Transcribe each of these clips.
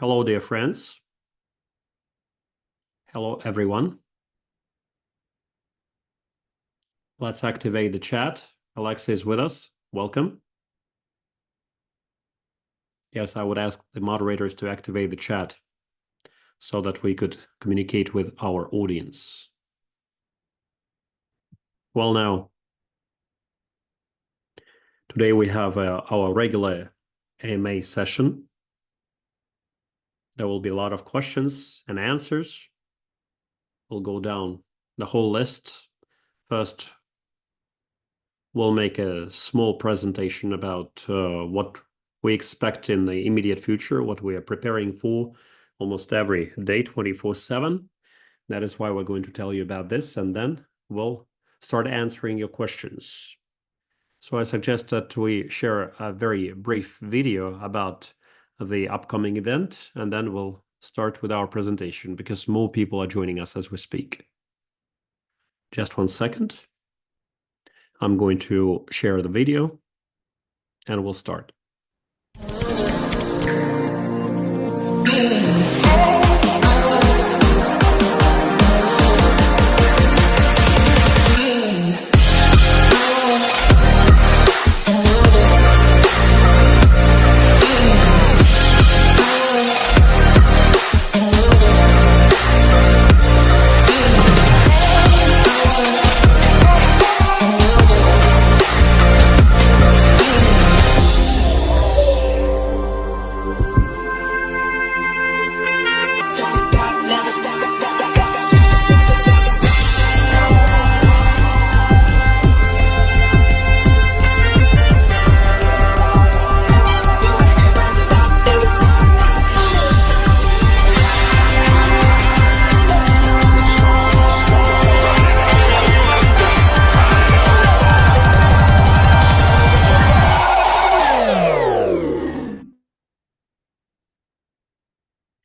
Hello, dear friends. Hello, everyone. Let's activate the chat. Alexey is with us. Welcome. Yes, I would ask the moderators to activate the chat so that we could communicate with our audience. Well, now, today we have our regular AMA session. There will be a lot of questions and answers. We'll go down the whole list. First, we'll make a small presentation about what we expect in the immediate future, what we are preparing for almost every day, 24/7. That is why we're going to tell you about this, and then we'll start answering your questions. So I suggest that we share a very brief video about the upcoming event, and then we'll start with our presentation because more people are joining us as we speak. Just 1 second. I'm going to share the video and we'll start.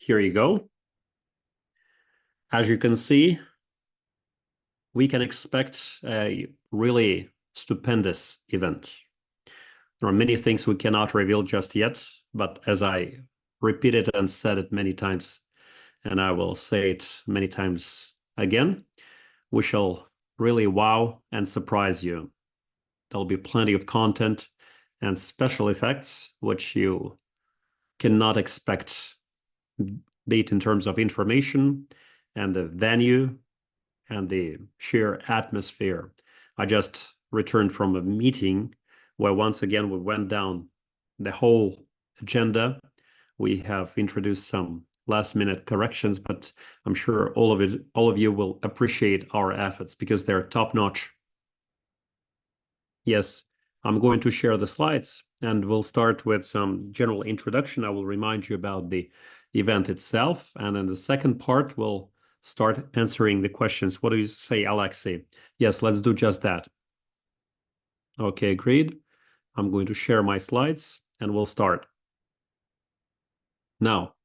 Here you go. As you can see, we can expect a really stupendous event. There are many things we cannot reveal just yet, but as I repeated and said it many times, and I will say it many times again, we shall really wow and surprise you. There'll be plenty of content and special effects, which you cannot expect, be it in terms of information and the venue and the sheer atmosphere. I just returned from a meeting where once again we went down the whole agenda. We have introduced some last-minute corrections, but I'm sure all of you will appreciate our efforts because they're top-notch. Yes, I'm going to share the slides, and we'll start with some general introduction. I will remind you about the event itself, and in the second part, we'll start answering the questions. What do you say, Alexey? Yes, let's do just that. Okay, agreed. I'm going to share my slides, and we'll start. Now,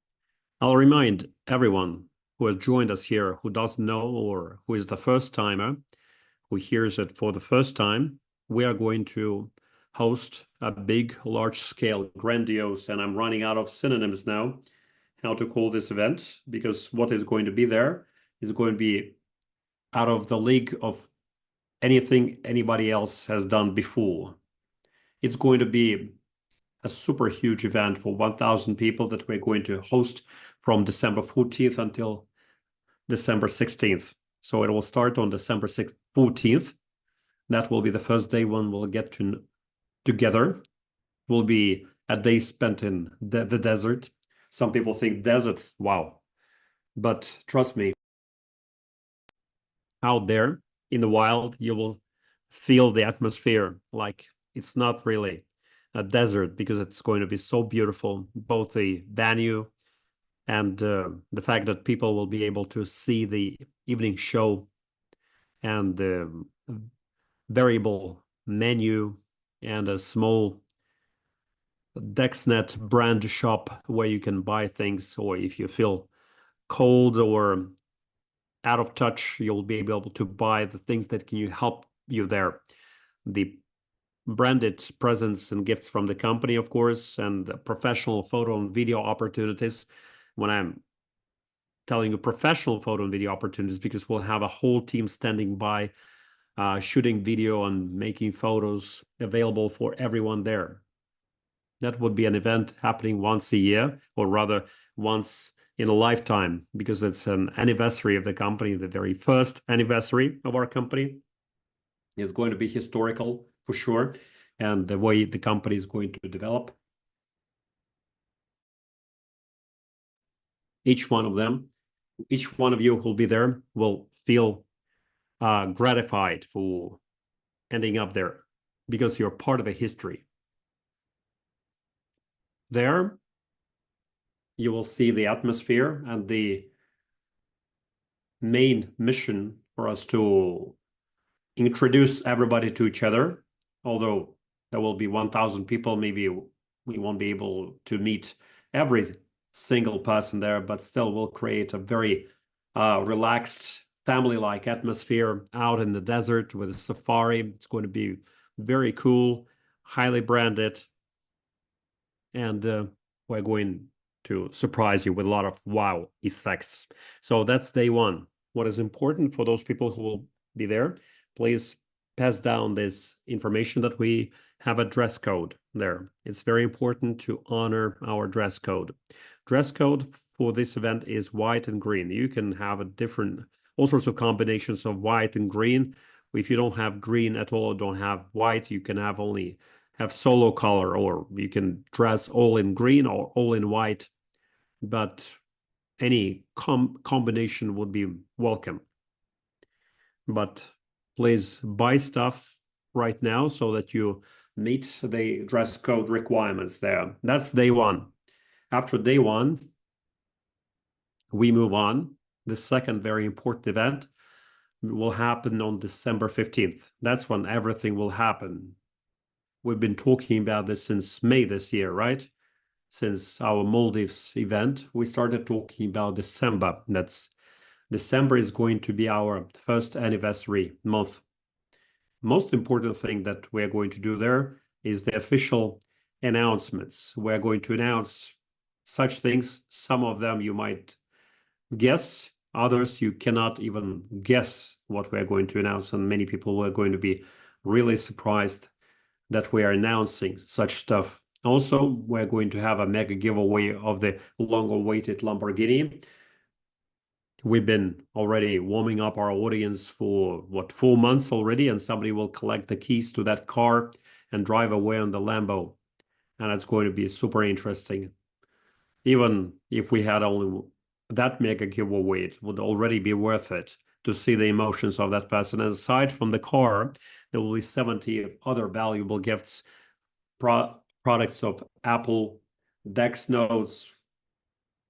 I'll remind everyone who has joined us here, who doesn't know or who is the first timer, who hears it for the first time, we are going to host a big, large-scale, grandiose, and I'm running out of synonyms now, how to call this event, because what is going to be there is going to be out of the league of anything anybody else has done before. It's going to be a super huge event for 1,000 people that we're going to host from December 14th until December 16th. So it will start on December 14th. That will be the first day when we'll get together. It will be a day spent in the desert. Some people think desert, wow. But trust me, out there in the wild, you will feel the atmosphere like it's not really a desert because it's going to be so beautiful, both the venue and the fact that people will be able to see the evening show and the variable menu and a small Dexnet brand shop where you can buy things, or if you feel cold or out of touch, you'll be able to buy the things that can help you there. The branded presents and gifts from the company, of course, and the professional photo and video opportunities. when I'm telling you professional photo and video opportunities, because we'll have a whole team standing by, shooting video and making photos available for everyone there. That would be an event happening once a year, or rather once in a lifetime, because it's an anniversary of the company, the very first anniversary of our company. It's going to be historical for sure, and the way the company is going to develop. Each one of them, each one of you who'll be there will feel gratified for ending up there, because you're part of a history. There, you will see the atmosphere and the main mission for us to introduce everybody to each other. Although there will be 1,000 people, maybe we won't be able to meet every single person there, but still we'll create a very relaxed, family-like atmosphere out in the desert with a safari. It's going to be very cool, highly branded, and we're going to surprise you with a lot of wow effects. So that's day one. What is important for those people who will be there, please pass down this information that we have a dress code there. It's very important to honor our dress code. Dress code for this event is white and green. You can have all sorts of combinations of white and green. If you don't have green at all or don't have white, you can have solo color, or you can dress all in green or all in white, but any combination would be welcome. But please buy stuff right now so that you meet the dress code requirements there. That's day one. After day one, we move on. The second very important event will happen on December 15th. That's when everything will happen. We've been talking about this since May this year, right? Since our Maldives event, we started talking about December. December is going to be our first anniversary month. Most important thing that we're going to do there is the official announcements. We're going to announce such things. Some of them you might guess, others you cannot even guess what we're going to announce, and many people are going to be really surprised that we are announcing such stuff. Also, we're going to have a mega giveaway of the long-awaited Lamborghini. We've been already warming up our audience for 4 months already, and somebody will collect the keys to that car and drive away on the Lambo. And it's going to be super interesting. Even if we had only that mega giveaway, it would already be worth it to see the emotions of that person. And aside from the car, there will be 70 other valuable gifts, products of Apple, Dexnotes,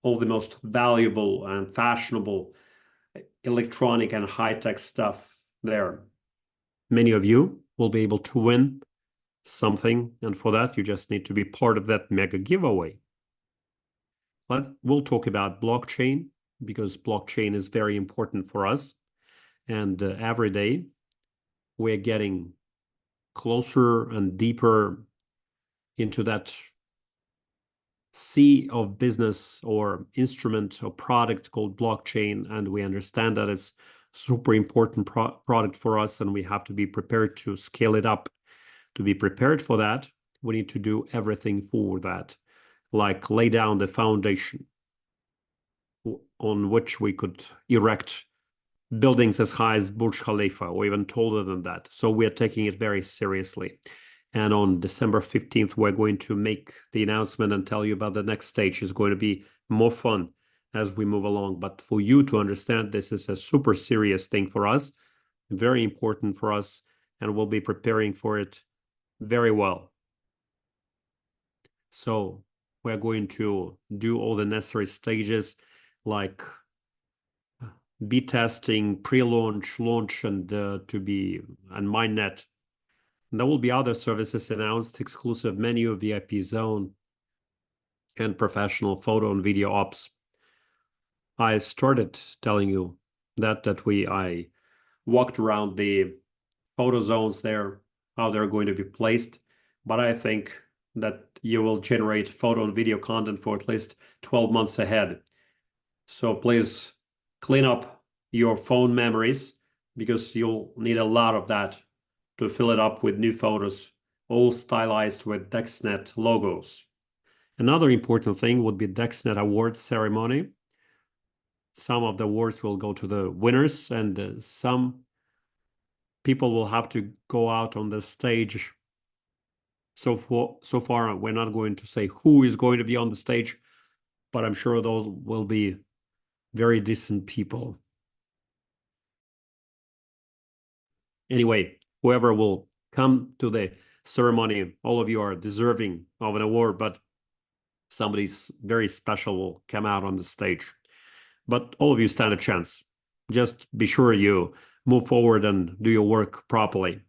all the most valuable and fashionable electronic and high-tech stuff there. Many of you will be able to win something, and for that, you just need to be part of that mega giveaway. We'll talk about blockchain, because blockchain is very important for us. And every day, we're getting closer and deeper into that sea of business or instrument or product called blockchain, and we understand that it's super important product for us, and we have to be prepared to scale it up. To be prepared for that, we need to do everything for that, like lay down the foundation on which we could erect buildings as high as Burj Khalifa, or even taller than that. So we are taking it very seriously. And on December 15th, we're going to make the announcement and tell you about the next stage. It's going to be more fun as we move along. But for you to understand, this is a super serious thing for us, very important for us, and we'll be preparing for it very well. So we're going to do all the necessary stages, like beta testing, pre-launch, launch, and mainnet. And there will be other services announced: exclusive menu, VIP zone, and professional photo and video ops. I started telling you that I walked around the photo zones there, how they're going to be placed, but I think that you will generate photo and video content for at least 12 months ahead. So please clean up your phone memories because you'll need a lot of that to fill it up with new photos, all stylized with Dexnet logos. Another important thing would be Dexnet awards ceremony. Some of the awards will go to the winners, and some people will have to go out on the stage. So far, we're not going to say who is going to be on the stage, but I'm sure those will be very decent people. Anyway, whoever will come to the ceremony, all of you are deserving of an award, but somebody very special will come out on the stage. But all of you stand a chance. Just be sure you move forward and do your work properly.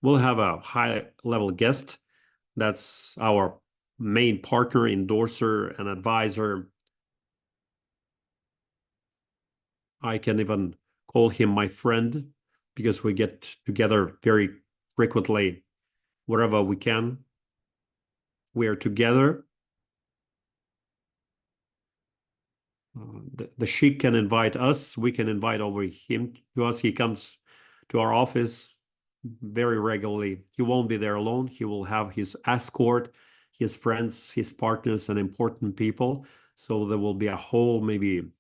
We'll have a high-level guest. That's our main partner, endorser, and advisor. I can even call him my friend because we get together very frequently wherever we can. We are together. The Sheikh can invite us. We can invite over him to us. He comes to our office very regularly. He won't be there alone. He will have his escort, his friends, his partners, and important people. So there will be a whole, maybe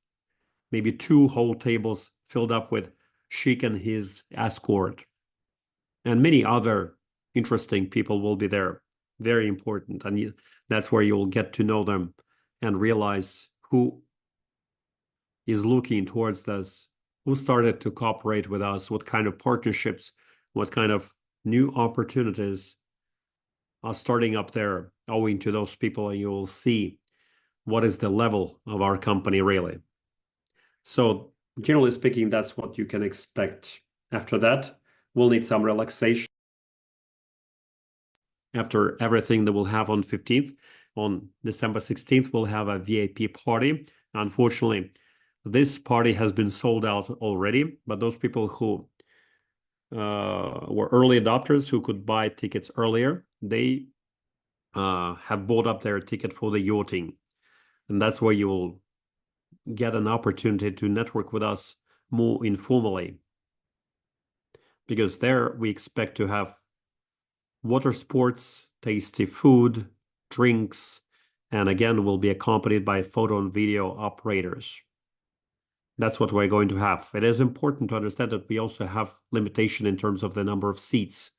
two whole tables filled up with Sheikh and his escort. And many other interesting people will be there. Very important. And that's where you'll get to know them and realize who is looking towards us, who started to cooperate with us, what kind of partnerships, what kind of new opportunities are starting up there owing to those people, and you will see what is the level of our company really. So generally speaking, that's what you can expect. After that, we'll need some relaxation. After everything that we'll have on 15th, on December 16th, we'll have a VIP party. Unfortunately, this party has been sold out already, but those people who were early adopters who could buy tickets earlier, they have bought up their ticket for the yachting. And that's where you will get an opportunity to network with us more informally. Because there we expect to have water sports, tasty food, drinks, and again, will be accompanied by photo and video operators. That's what we're going to have. It is important to understand that we also have limitation in terms of the number of seats.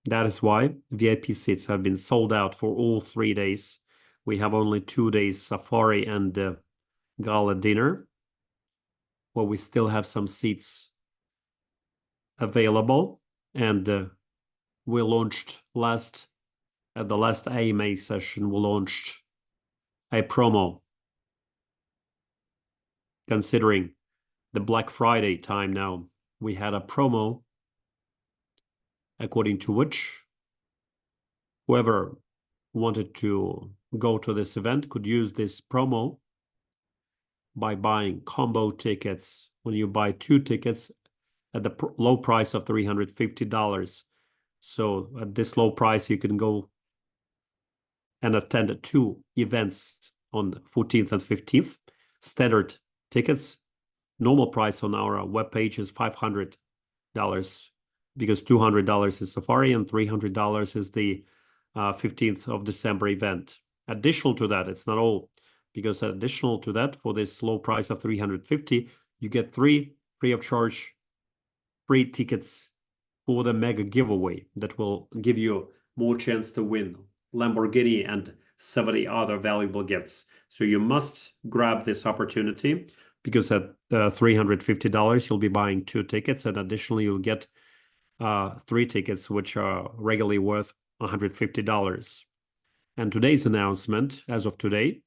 That is why VIP seats have been sold out for all 3 days. We have only 2 days safari and gala dinner, where we still have some seats available. And we launched at the last AMA session, we launched a promo considering the Black Friday time now. We had a promo according to which whoever wanted to go to this event could use this promo by buying combo tickets. When you buy 2 tickets at the low price of $350. So at this low price, you can go and attend 2 events on the 14th and 15th. Standard tickets, normal price on our webpage is $500 because $200 is Safari and $300 is the 15th of December event. Additional to that, it's not all, because additional to that, for this low price of $350, you get 3 free of charge free tickets for the mega giveaway that will give you more chance to win Lamborghini and 70 other valuable gifts. So you must grab this opportunity because at $350, you'll be buying 2 tickets, and additionally, you'll get 3 tickets, which are regularly worth $150. And today's announcement, as of today,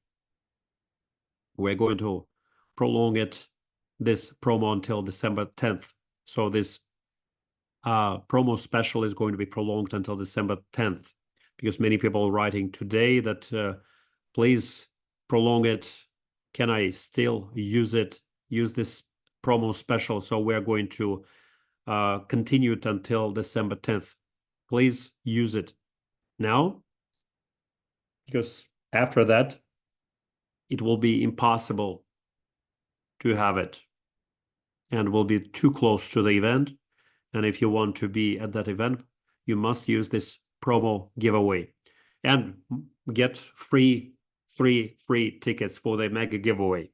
we're going to prolong this promo until December 10th. So this promo special is going to be prolonged until December 10th because many people are writing today that please prolong it. Can I still use this promo special? So we're going to continue it until December 10th. Please use it now because after that, it will be impossible to have it and will be too close to the event. And if you want to be at that event, you must use this promo giveaway and get three free tickets for the mega giveaway.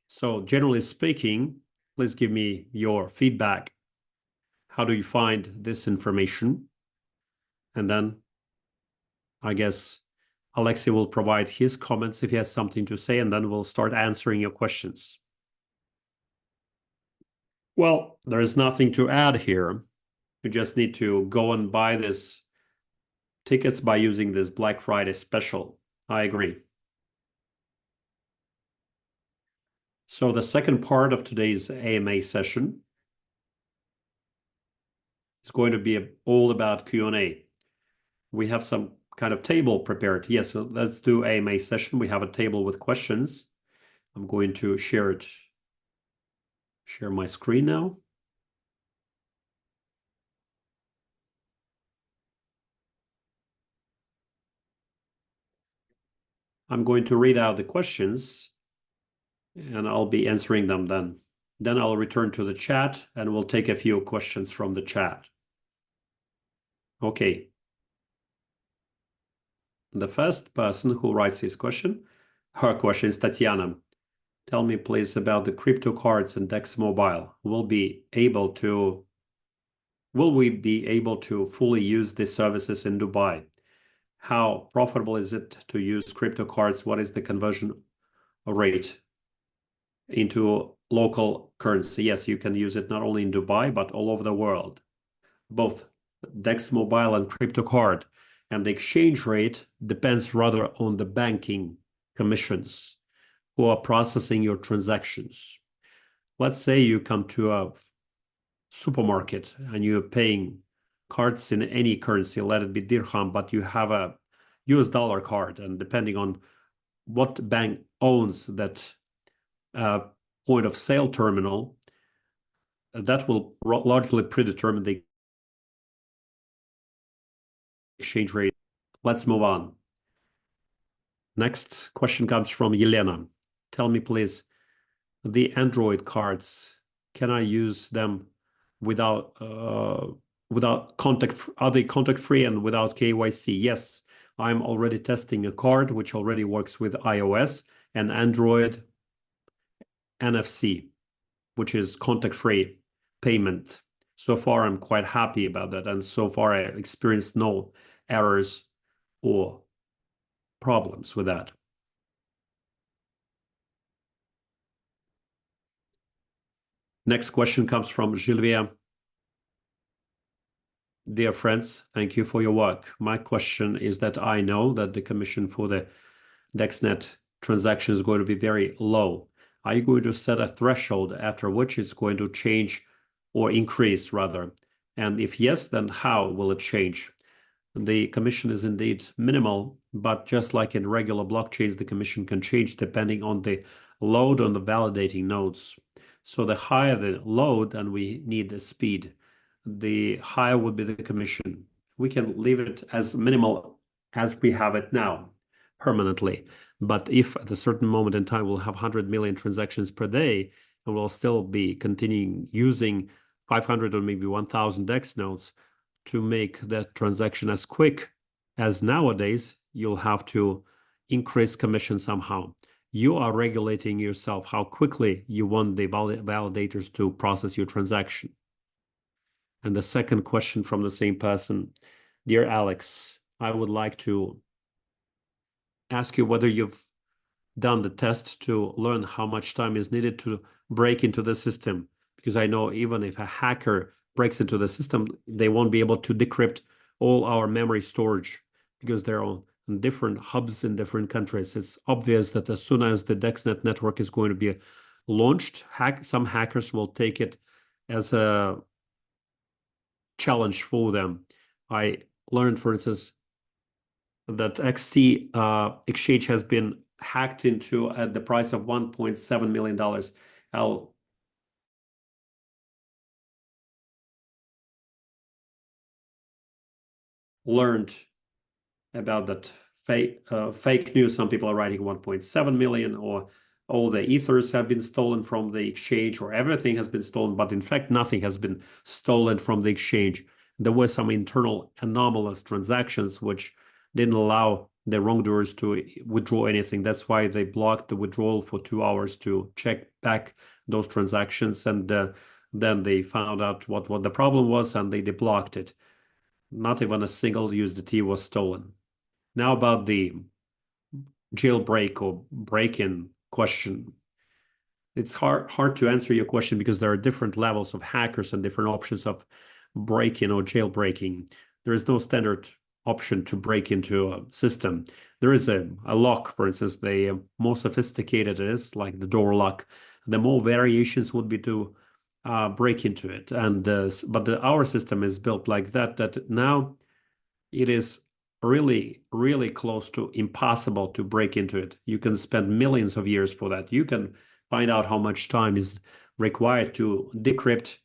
So generally speaking, please give me your feedback. How do you find this information? And then I guess Alexey will provide his comments if he has something to say, and then we'll start answering your questions. Well, there is nothing to add here. You just need to go and buy this tickets by using this Black Friday special. I agree. So the second part of today's AMA session is going to be all about Q&A. We have some kind of table prepared. Yes, so let's do AMA session. We have a table with questions. I'm going to share my screen now. I'm going to read out the questions and I'll be answering them then. Then I'll return to the chat and we'll take a few questions from the chat. Okay. The first person who writes his question, her question is Tatiana. Tell me please about the crypto cards and Dex Mobile. Will we be able to fully use these services in Dubai? How profitable is it to use crypto cards? What is the conversion rate into local currency? Yes, you can use it not only in Dubai, but all over the world, both Dex Mobile and crypto card. And the exchange rate depends rather on the banking commissions who are processing your transactions. Let's say you come to a supermarket and you're paying cards in any currency, let it be dirham, but you have a US dollar card, and depending on what bank owns that point of sale terminal, that will largely predetermine the exchange rate. Let's move on. Next question comes from Yelena. Tell me, please, the Android cards, can I use them without contact? Are they contact free and without KYC? Yes, I'm already testing a card which already works with iOS and Android NFC, which is contact free payment. So far, I'm quite happy about that, and so far I experienced no errors or problems with that. Next question comes from Gilvia. Dear friends, thank you for your work. My question is that I know that the commission for the Dexnet transaction is going to be very low. Are you going to set a threshold after which it's going to change or increase rather? And if yes, then how will it change? The commission is indeed minimal, but just like in regular blockchains, the commission can change depending on the load on the validating nodes. So the higher the load and we need the speed, the higher would be the commission. We can leave it as minimal as we have it now permanently. But if at a certain moment in time we'll have 100 million transactions per day and we'll still be continuing using 500 or maybe 1,000 DEX nodes to make that transaction as quick as nowadays, you'll have to increase commission somehow. You are regulating yourself how quickly you want the validators to process your transaction. And the second question from the same person, dear Alex, I would like to ask you whether you've done the test to learn how much time is needed to break into the system. Because I know even if a hacker breaks into the system, they won't be able to decrypt all our memory storage because they're on different hubs in different countries. It's obvious that as soon as the Dexnet network is going to be launched, some hackers will take it as a challenge for them. I learned, for instance, that XT exchange has been hacked into at the price of $1.7 million. I'll learned about that fake news. Some people are writing 1.7 million, or all the ethers have been stolen from the exchange, or everything has been stolen. But in fact, nothing has been stolen from the exchange. There were some internal anomalous transactions which didn't allow the wrongdoers to withdraw anything. That's why they blocked the withdrawal for 2 hours to check back those transactions. And then they found out what the problem was, and they deblocked it. Not even a single USDT was stolen. Now about the jailbreak or break-in question. It's hard to answer your question because there are different levels of hackers and different options of break-in or jailbreaking. There is no standard option to break into a system. There is a lock, for instance. The more sophisticated it is, like the door lock, the more variations would be to break into it. And but our system is built like that, that now it is really, really close to impossible to break into it. You can spend millions of years for that. You can find out how much time is required to decrypt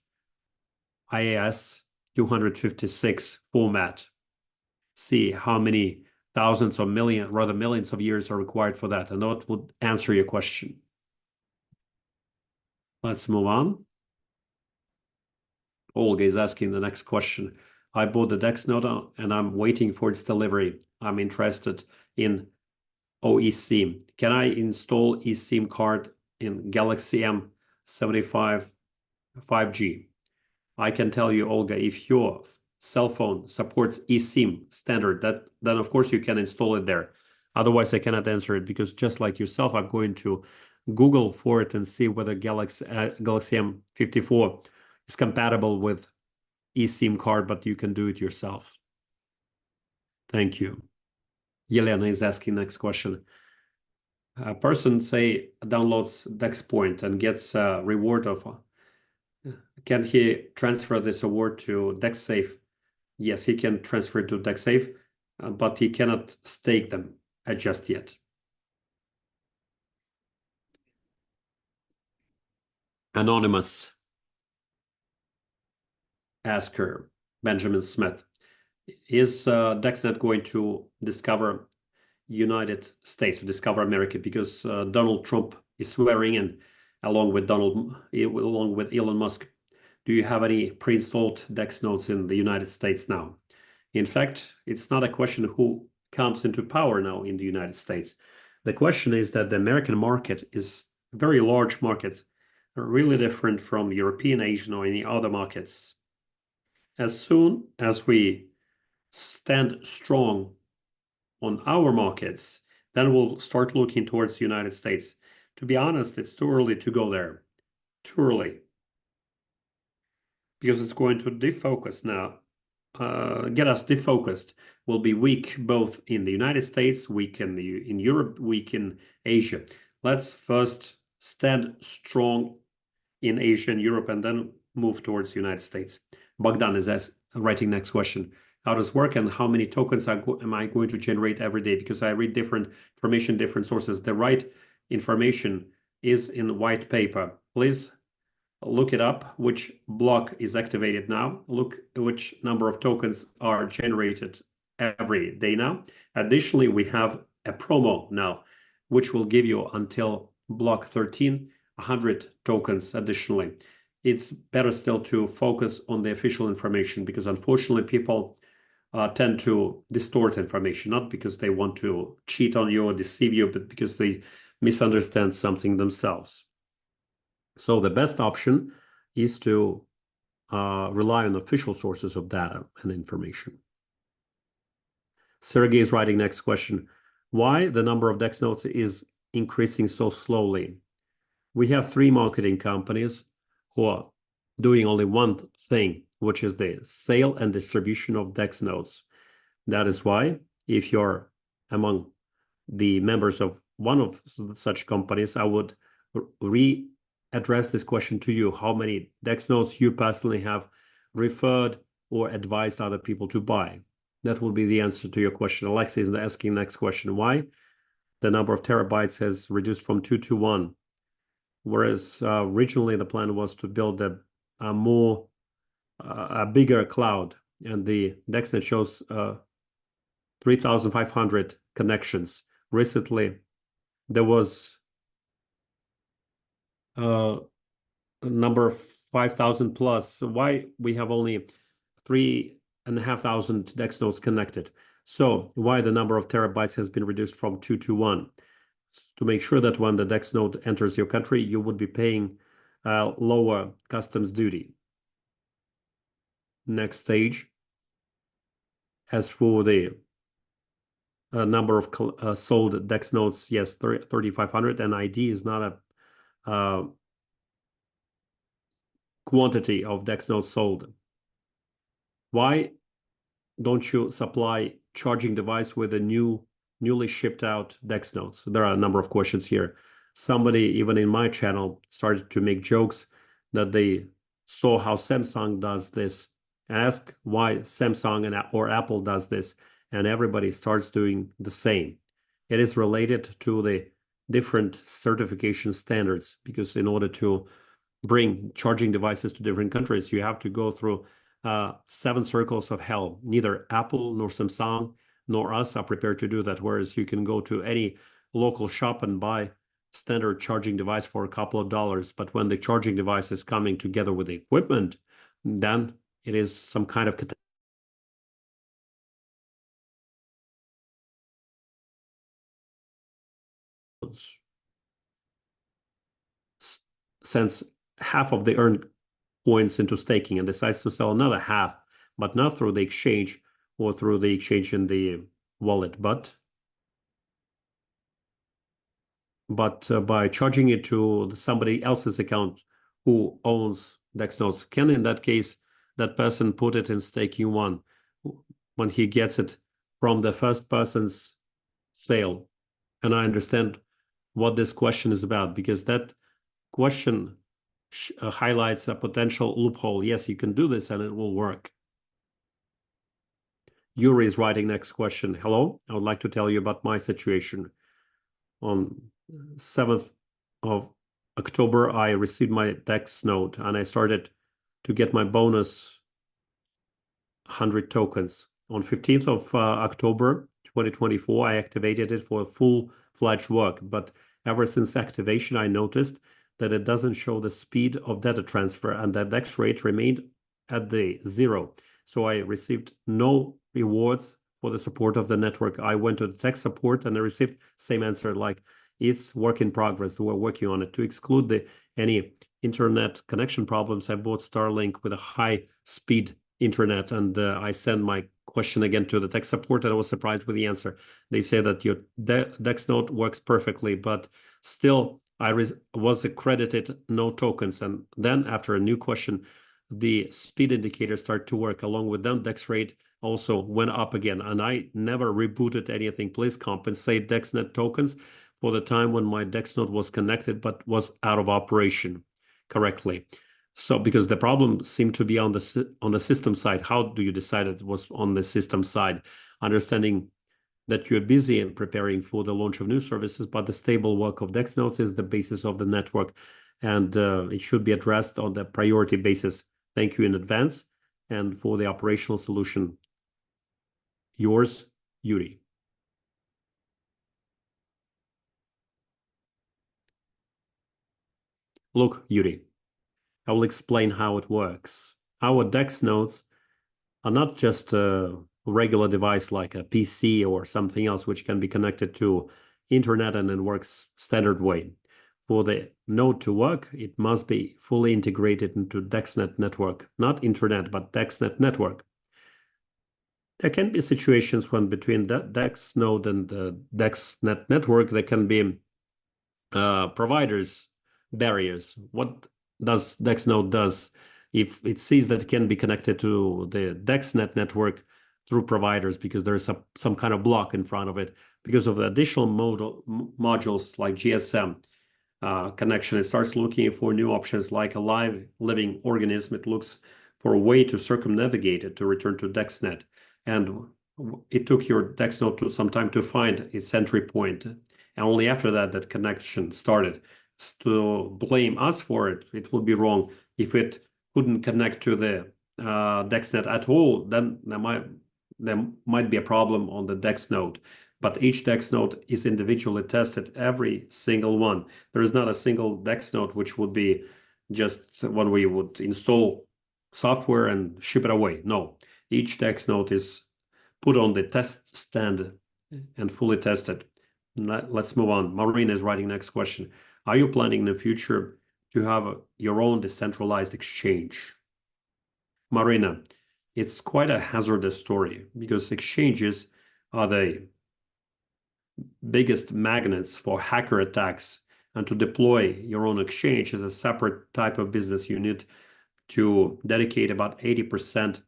IAS 256 format. See how many thousands or millions of years are required for that. And that would answer your question. Let's move on. Olga is asking the next question. I bought the Dexnet and I'm waiting for its delivery. I'm interested in OESIM. Can I install eSIM card in Galaxy M75 5G? I can tell you, Olga, if your cell phone supports eSIM standard, then of course you can install it there. Otherwise, I cannot answer it because just like yourself, I'm going to Google for it and see whether Galaxy M54 is compatible with eSIM card, but you can do it yourself. Thank you. Yelena is asking next question. A person, say, downloads DexPoint and gets a reward of, can he transfer this award to DexSafe? Yes, he can transfer to DexSafe, but he cannot stake them just yet. Anonymous asker, Benjamin Smith. Is Dexnet going to discover United States, to discover America? Because Donald Trump is swearing in along with Elon Musk. Do you have any pre-installed Dex nodes in the United States now? In fact, it's not a question who comes into power now in the United States. The question is that the American market is a very large market, really different from European, Asian, or any other markets. As soon as we stand strong on our markets, then we'll start looking towards the United States. To be honest, it's too early to go there. Too early. Because it's going to defocus now, get us defocused. We'll be weak both in the United States, weak in Europe, weak in Asia. Let's first stand strong in Asia and Europe and then move towards the United States. Bogdan is writing next question. How does it work and how many tokens am I going to generate every day? Because I read different information, different sources. The right information is in white paper. Please look it up, which block is activated now. Look which number of tokens are generated every day now. Additionally, we have a promo now, which will give you until block 13, 100 tokens additionally. It's better still to focus on the official information because unfortunately people tend to distort information, not because they want to cheat on you or deceive you, but because they misunderstand something themselves. So the best option is to rely on official sources of data and information. Sergey is writing next question. Why the number of DEX nodes is increasing so slowly? We have 3 marketing companies who are doing only one thing, which is the sale and distribution of DEX nodes. That is why if you're among the members of one of such companies, I would readdress this question to you. How many DEX nodes you personally have referred or advised other people to buy? That will be the answer to your question. Alexey is asking next question. Why the number of terabytes has reduced from 2 to 1? Whereas originally the plan was to build a bigger cloud, and the Dexnet shows 3,500 connections. Recently, there was a number of 5,000 plus. So why we have only 3,500 DEX nodes connected? So why the number of terabytes has been reduced from 2 to 1? To make sure that when the DEX node enters your country, you would be paying lower customs duty. Next stage, as for the number of sold DEX nodes, yes, 3,500, and ID is not a quantity of DEX nodes sold. Why don't you supply charging device with a newly shipped out DEX nodes? There are a number of questions here. Somebody, even in my channel, started to make jokes that they saw how Samsung does this and ask why Samsung or Apple does this, and everybody starts doing the same. It is related to the different certification standards, because in order to bring charging devices to different countries, you have to go through 7 circles of hell. Neither Apple nor Samsung nor us are prepared to do that. Whereas you can go to any local shop and buy standard charging device for a couple of dollars. But when the charging device is coming together with the equipment, then it is some kind of sends half of the earned points into staking and decides to sell another half, but not through the exchange or through the exchange in the wallet, but by charging it to somebody else's account who owns DEX nodes. Can, in that case, that person put it in staking one when he gets it from the first person's sale? And I understand what this question is about, because that question highlights a potential loophole. Yes, you can do this and it will work. Yuri is writing next question. Hello, I would like to tell you about my situation. On 7th of October, I received my DEX node and I started to get my bonus 100 tokens. On 15th of October 2024, I activated it for full-fledged work. But ever since activation, I noticed that it doesn't show the speed of data transfer and that DEX rate remained at the 0. So I received no rewards for the support of the network. I went to the tech support and I received same answer, like it's work in progress. We're working on it. To exclude any internet connection problems, I bought Starlink with a high speed internet, and I sent my question again to the tech support, and I was surprised with the answer. They say that your DEX node works perfectly, but still I was accredited no tokens. And then after a new question, the speed indicators start to work. Along with them, DEX rate also went up again, and I never rebooted anything. Please compensate Dexnet tokens for the time when my DEX node was connected but was out of operation correctly. So because the problem seemed to be on the system side, how do you decide it was on the system side? Understanding that you're busy in preparing for the launch of new services, but the stable work of DEX nodes is the basis of the network, and it should be addressed on the priority basis. Thank you in advance. And for the operational solution, yours, Yuri. Look, Yuri, I will explain how it works. Our DEX nodes are not just a regular device like a PC or something else which can be connected to internet and it works standard way. For the node to work, it must be fully integrated into Dexnet network, not internet, but Dexnet network. There can be situations when between the DEX node and the Dexnet network, there can be providers barriers. What does DexNode does? If it sees that it can be connected to the Dexnet network through providers because there's some kind of block in front of it, because of the additional modules like GSM connection, it starts looking for new options like a live living organism. It looks for a way to circumnavigate it to return to Dexnet. And it took your DexNode to some time to find its entry point. And only after that, that connection started. To blame us for it, it would be wrong. If it couldn't connect to the Dexnet at all, then there might be a problem on the DEX node. but each DEX node is individually tested, every single one. There is not a single DEX node which would be just when we would install software and ship it away. No, each DEX node is put on the test stand and fully tested. Let's move on. Marina is writing next question. Are you planning in the future to have your own decentralized exchange? Marina, it's quite a hazardous story because exchanges are the biggest magnets for hacker attacks. And to deploy your own exchange is a separate type of business. You need to dedicate about 80%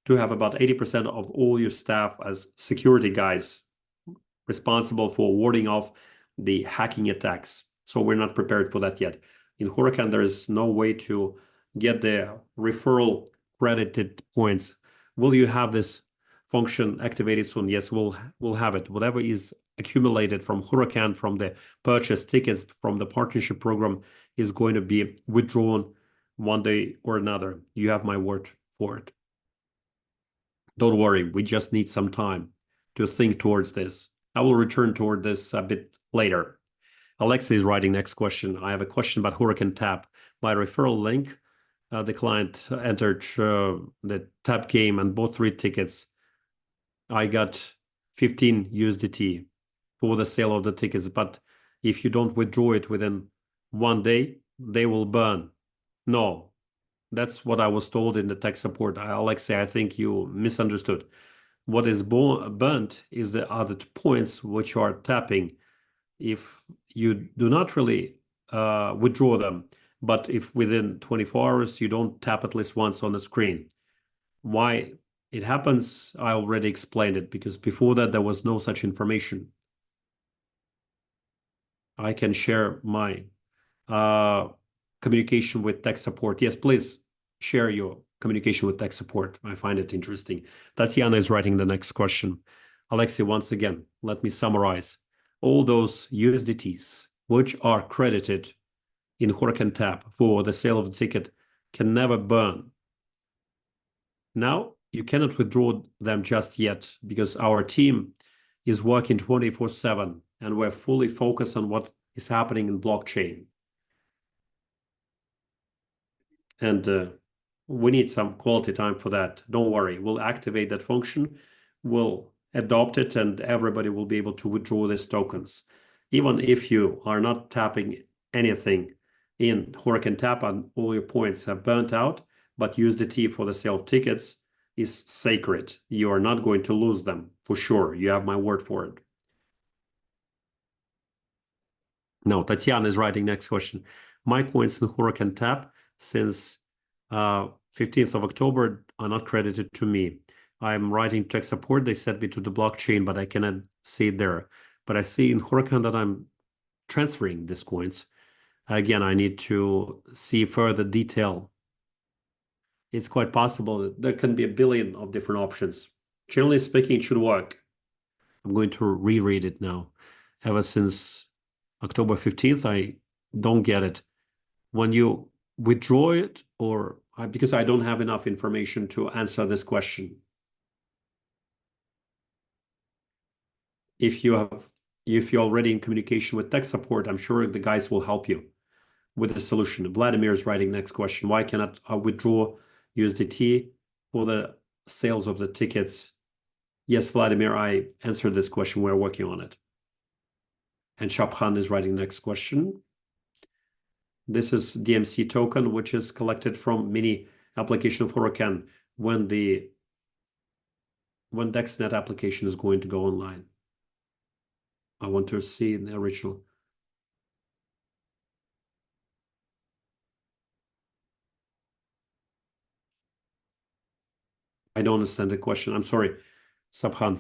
to have about 80% of all your staff as security guys responsible for warding off the hacking attacks. So we're not prepared for that yet. In Huracan, there is no way to get the referral credited points. Will you have this function activated soon? Yes, we'll have it. Whatever is accumulated from Huracan, from the purchase tickets, from the partnership program is going to be withdrawn one day or another. You have my word for it. Don't worry, we just need some time to think towards this. I will return toward this a bit later. Alexey is writing next question. I have a question about Huracan Tap. By referral link, the client entered the Tap game and bought 3 tickets. I got 15 USDT for the sale of the tickets, but if you don't withdraw it within 1 day, they will burn. No, that's what I was told in the tech support. Alexey, I think you misunderstood. What is burnt is the other points which are tapping. If you do not really withdraw them, but if within 24 hours you don't tap at least once on the screen. Why it happens, I already explained it, because before that there was no such information. I can share my communication with tech support. Yes, please share your communication with tech support. I find it interesting. Tatiana is writing the next question. Alexey, once again, let me summarize. All those USDTs which are credited in Huracan Tap for the sale of the ticket can never burn. Now, you cannot withdraw them just yet because our team is working 24/7 and we're fully focused on what is happening in blockchain. And we need some quality time for that. Don't worry, we'll activate that function, we'll adopt it, and everybody will be able to withdraw these tokens. Even if you are not tapping anything in Huracan Tap and all your points have burnt out, but USDT for the sale of tickets is sacred. You are not going to lose them, for sure. You have my word for it. No, Tatiana is writing next question. My coins in Huracan Tap since 15th of October are not credited to me. I'm writing tech support. They sent me to the blockchain, but I cannot see it there. But I see in Huracan that I'm transferring these coins. Again, I need to see further detail. It's quite possible that there can be a billion of different options. Generally speaking, it should work. I'm going to reread it now. Ever since October 15th, I don't get it. When you withdraw it, or because I don't have enough information to answer this question. If you're already in communication with tech support, I'm sure the guys will help you with the solution. Vladimir is writing next question. Why cannot I withdraw USDT for the sales of the tickets? Yes, Vladimir, I answered this question. We're working on it. And Shaphan is writing next question. This is DMC token, which is collected from mini application of Huracan when Dexnet application is going to go online. I want to see in the original. I don't understand the question. I'm sorry, Sabhan.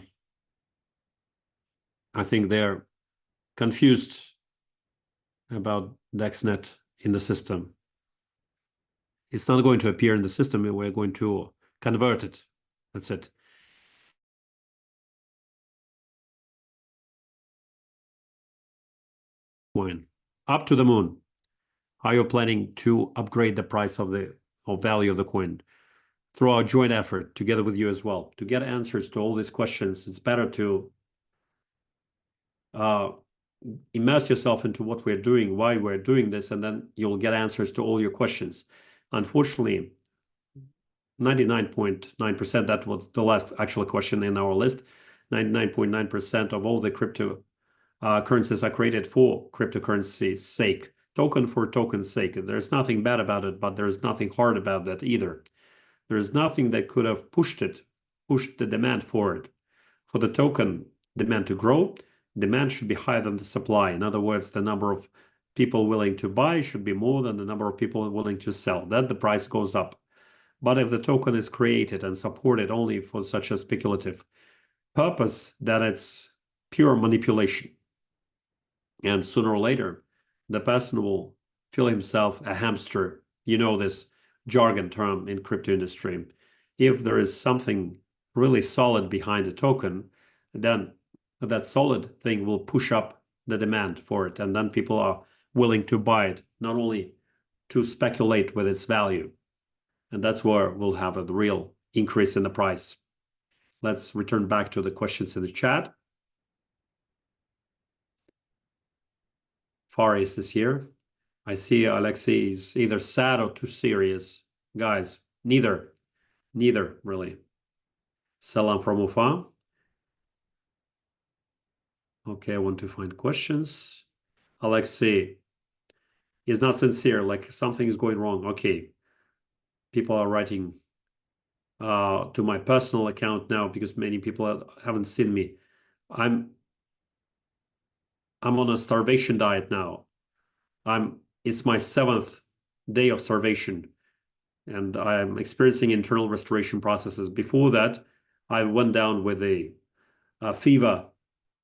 I think they're confused about Dexnet in the system. It's not going to appear in the system. We're going to convert it. That's it. Coin up to the moon. How are you planning to upgrade the price of the value of the coin? Through our joint effort together with you as well. To get answers to all these questions, it's better to immerse yourself into what we're doing, why we're doing this, and then you'll get answers to all your questions. Unfortunately, 99.9%, that was the last actual question in our list. 99.9% of all the crypto currencies are created for cryptocurrency's sake, token for token's sake. There's nothing bad about it, but there's nothing hard about that either. There's nothing that could have pushed the demand for it. For the token demand to grow, demand should be higher than the supply. In other words, the number of people willing to buy should be more than the number of people willing to sell. Then the price goes up. But if the token is created and supported only for such a speculative purpose, then it's pure manipulation. And sooner or later, the person will feel himself a hamster. You know this jargon term in crypto industry. If there is something really solid behind the token, then that solid thing will push up the demand for it. And then people are willing to buy it, not only to speculate with its value. And that's where we'll have a real increase in the price. Let's return back to the questions in the chat. Far East is here. I see Alexey is either sad or too serious. Guys, neither really. Salam from Ufa. Okay, I want to find questions. Alexey is not sincere, like something is going wrong. Okay. People are writing to my personal account now because many people haven't seen me. I'm on a starvation diet now. It's my 7th day of starvation, and I'm experiencing internal restoration processes. Before that, I went down with a fever,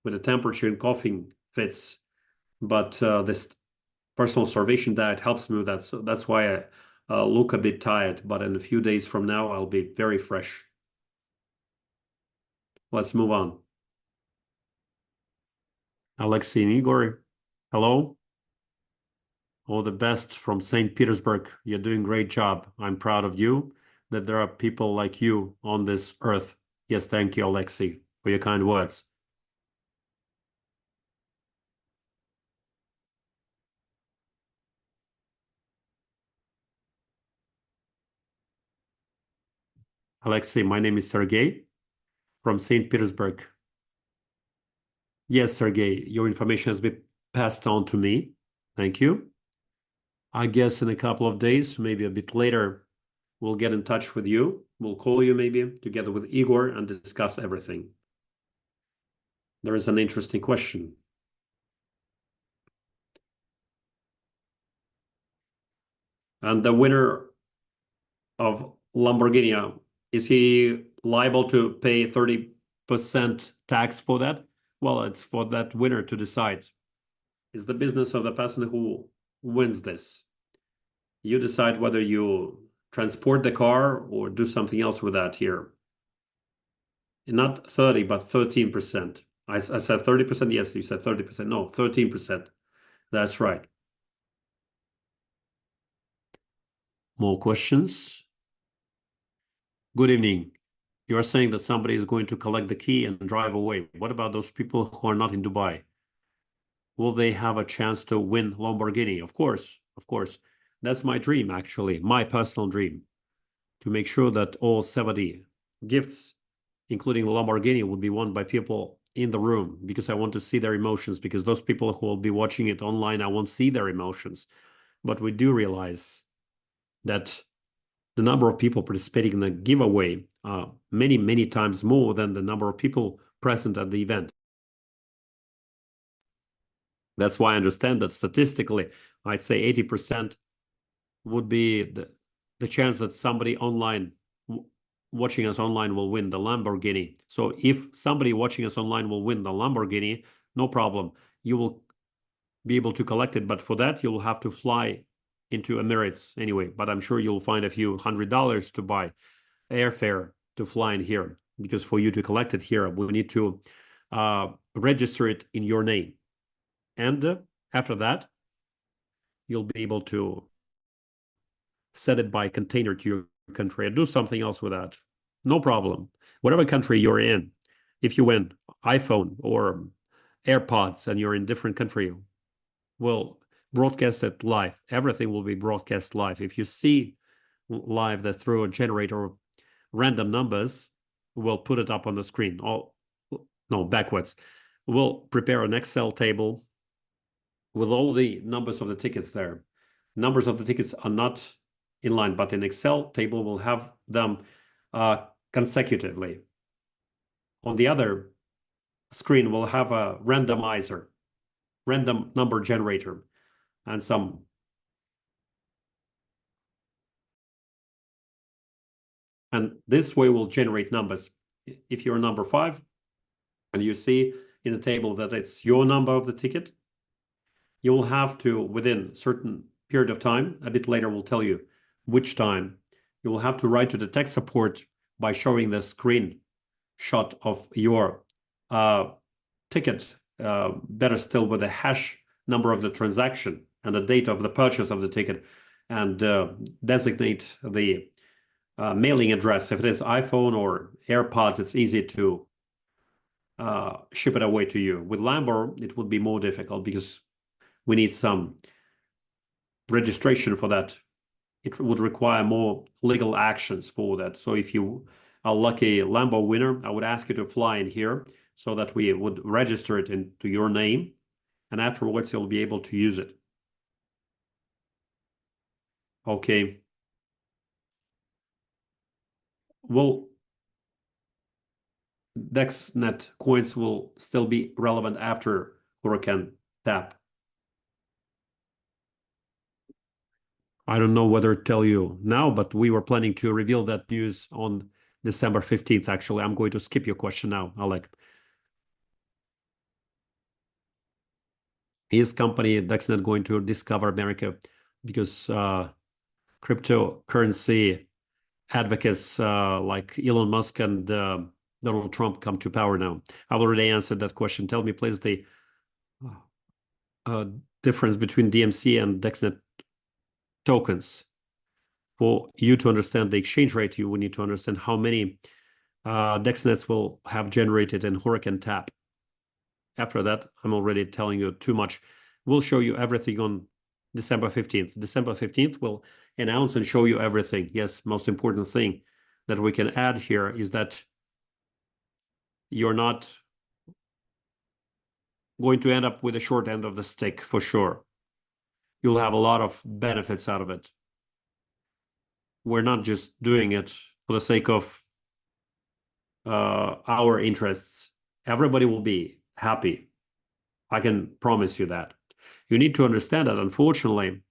with a temperature and coughing fits. But this personal starvation diet helps me with that. So that's why I look a bit tired. But in a few days from now, I'll be very fresh. Let's move on. Alexey and Igor, hello. All the best from St. Petersburg. You're doing a great job. I'm proud of you that there are people like you on this earth. Yes, thank you, Alexey, for your kind words. Alexey, my name is Sergey from St. Petersburg. Yes, Sergey, your information has been passed on to me. Thank you. I guess in a couple of days, maybe a bit later, we'll get in touch with you. We'll call you maybe together with Igor and discuss everything. There is an interesting question. And the winner of Lamborghini, is he liable to pay 30% tax for that? Well, it's for that winner to decide. It's the business of the person who wins this. You decide whether you transport the car or do something else with that here. Not 30, but 13%. I said 30%. Yes, you said 30%. No, 13%. That's right. More questions? Good evening. You are saying that somebody is going to collect the key and drive away. What about those people who are not in Dubai? Will they have a chance to win Lamborghini? Of course, of course. That's my dream, actually, my personal dream, to make sure that all 70 gifts, including the Lamborghini, would be won by people in the room, because I want to see their emotions, because those people who will be watching it online, I won't see their emotions. But we do realize that the number of people participating in the giveaway are many, many times more than the number of people present at the event. That's why I understand that statistically, I'd say 80% would be the chance that somebody online watching us online will win the Lamborghini. So if somebody watching us online will win the Lamborghini, no problem. You will be able to collect it. But for that, you will have to fly into Emirates anyway. But I'm sure you'll find a few $100 to buy airfare to fly in here. Because for you to collect it here, we need to register it in your name. And after that, you'll be able to set it by container to your country and do something else with that. No problem. Whatever country you're in, if you win iPhone or AirPods and you're in a different country, we'll broadcast it live. Everything will be broadcast live. If you see live that through a generator of random numbers, we'll put it up on the screen. Oh, no, backwards. We'll prepare an Excel table with all the numbers of the tickets there. Numbers of the tickets are not in line, but in Excel table, we'll have them consecutively. On the other screen, we'll have a randomizer, random number generator, and some. And this way will generate numbers. If you're number 5 and you see in the table that it's your number of the ticket, you will have to, within a certain period of time, a bit later we'll tell you which time, you will have to write to the tech support by showing the screen shot of your ticket, better still with the hash number of the transaction and the date of the purchase of the ticket, and designate the mailing address. If it is iPhone or AirPods, it's easy to ship it away to you. With Lambo, it would be more difficult because we need some registration for that. It would require more legal actions for that. So if you are lucky Lambo winner, I would ask you to fly in here so that we would register it into your name, and afterwards you'll be able to use it. Okay. Well, Dexnet coins will still be relevant after Hurricane Tap. I don't know whether to tell you now, but we were planning to reveal that news on December 15th, actually. I'm going to skip your question now, Alec. Is company Dexnet going to discover America? Because cryptocurrency advocates like Elon Musk and Donald Trump come to power now. I've already answered that question. Tell me, please, the difference between DMC and Dexnet tokens. For you to understand the exchange rate, you will need to understand how many Dexnets will have generated in Hurricane Tap. After that, I'm already telling you too much. We'll show you everything on December 15th. December 15th, we'll announce and show you everything. Yes, most important thing that we can add here is that you're not going to end up with a short end of the stick for sure. You'll have a lot of benefits out of it. We're not just doing it for the sake of our interests. Everybody will be happy. I can promise you that. You need to understand that, unfortunately,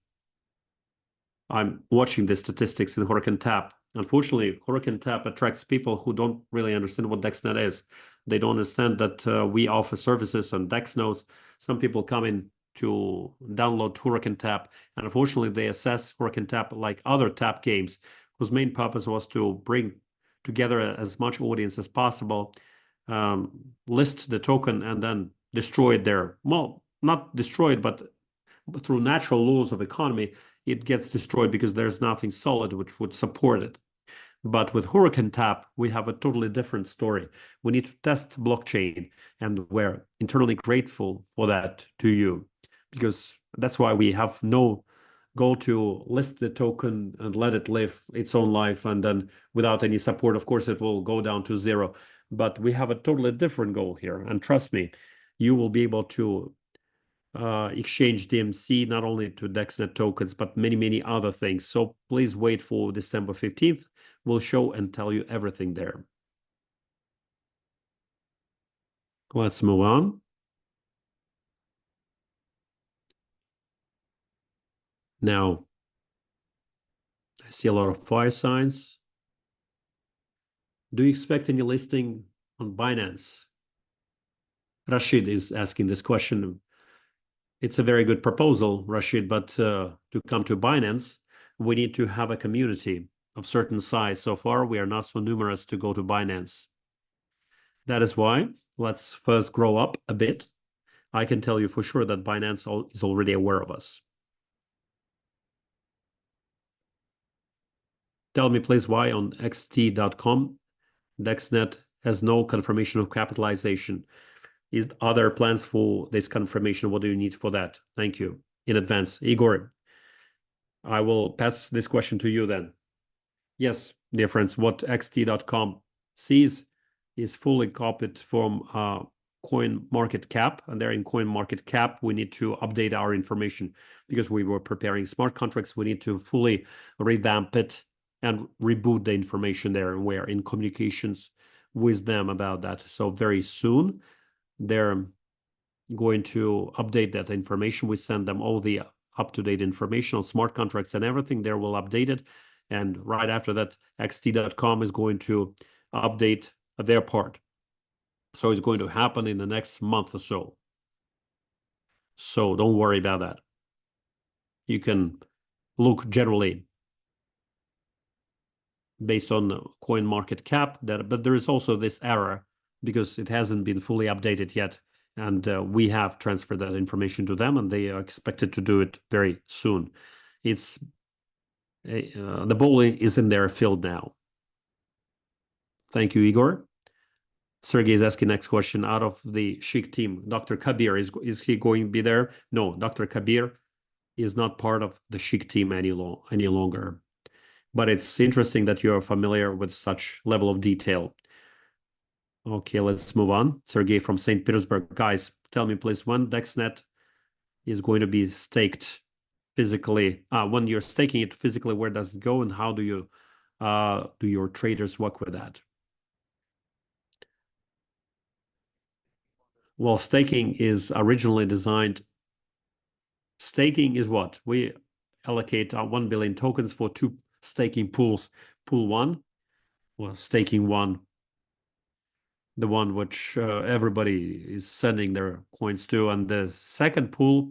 I'm watching the statistics in Hurricane Tap. Unfortunately, Hurricane Tap attracts people who don't really understand what Dexnet is. They don't understand that we offer services on Dex nodes. Some people come in to download Hurricane Tap, and unfortunately, they assess Hurricane Tap like other Tap games, whose main purpose was to bring together as much audience as possible, list the token, and then destroy it there. Well, not destroy it, but through natural laws of economy, it gets destroyed because there's nothing solid which would support it. But with Hurricane Tap, we have a totally different story. We need to test blockchain, and we're internally grateful for that to you, because that's why we have no goal to list the token and let it live its own life, and then without any support, of course, it will go down to zero. But we have a totally different goal here, and trust me, you will be able to exchange DMC not only to Dexnet tokens, but many, many other things. So please wait for December 15th. We'll show and tell you everything there. Let's move on. Now, I see a lot of fire signs. Do you expect any listing on Binance? Rashid is asking this question. It's a very good proposal, Rashid, but to come to Binance, we need to have a community of certain size. So far, we are not so numerous to go to Binance. That is why let's first grow up a bit. I can tell you for sure that Binance is already aware of us. Tell me, please, why on xt.com Dexnet has no confirmation of capitalization. Are there plans for this confirmation? What do you need for that? Thank you in advance. Igor, I will pass this question to you then. Yes, dear friends, what xt.com sees is fully copied from coin market cap, and there in coin market cap we need to update our information because we were preparing smart contracts. We need to fully revamp it and reboot the information there, and we're in communications with them about that. So very soon they're going to update that information. We send them all the up-to-date information on smart contracts and everything. There will update it, and right after that xt.com is going to update their part. So it's going to happen in the next month or so. So don't worry about that. You can look generally based on coin market cap, but there is also this error because it hasn't been fully updated yet. And we have transferred that information to them, and they are expected to do it very soon. It's the ball is in their field now. Thank you, Igor. Sergey is asking next question. Out of the Sheikh team, Dr. Kabir, is he going to be there? No, Dr. Kabir is not part of the Sheikh team any longer. But it's interesting that you're familiar with such level of detail. Okay, let's move on. Sergey from St. Petersburg. Guys, tell me please when Dexnet is going to be staked physically. When you're staking it physically, where does it go, and how do your traders work with that? Well, staking is originally designed. Staking is what? We allocate 1 billion tokens for 2 staking pools. Pool 1, well, staking 1, the one which everybody is sending their coins to, and the second pool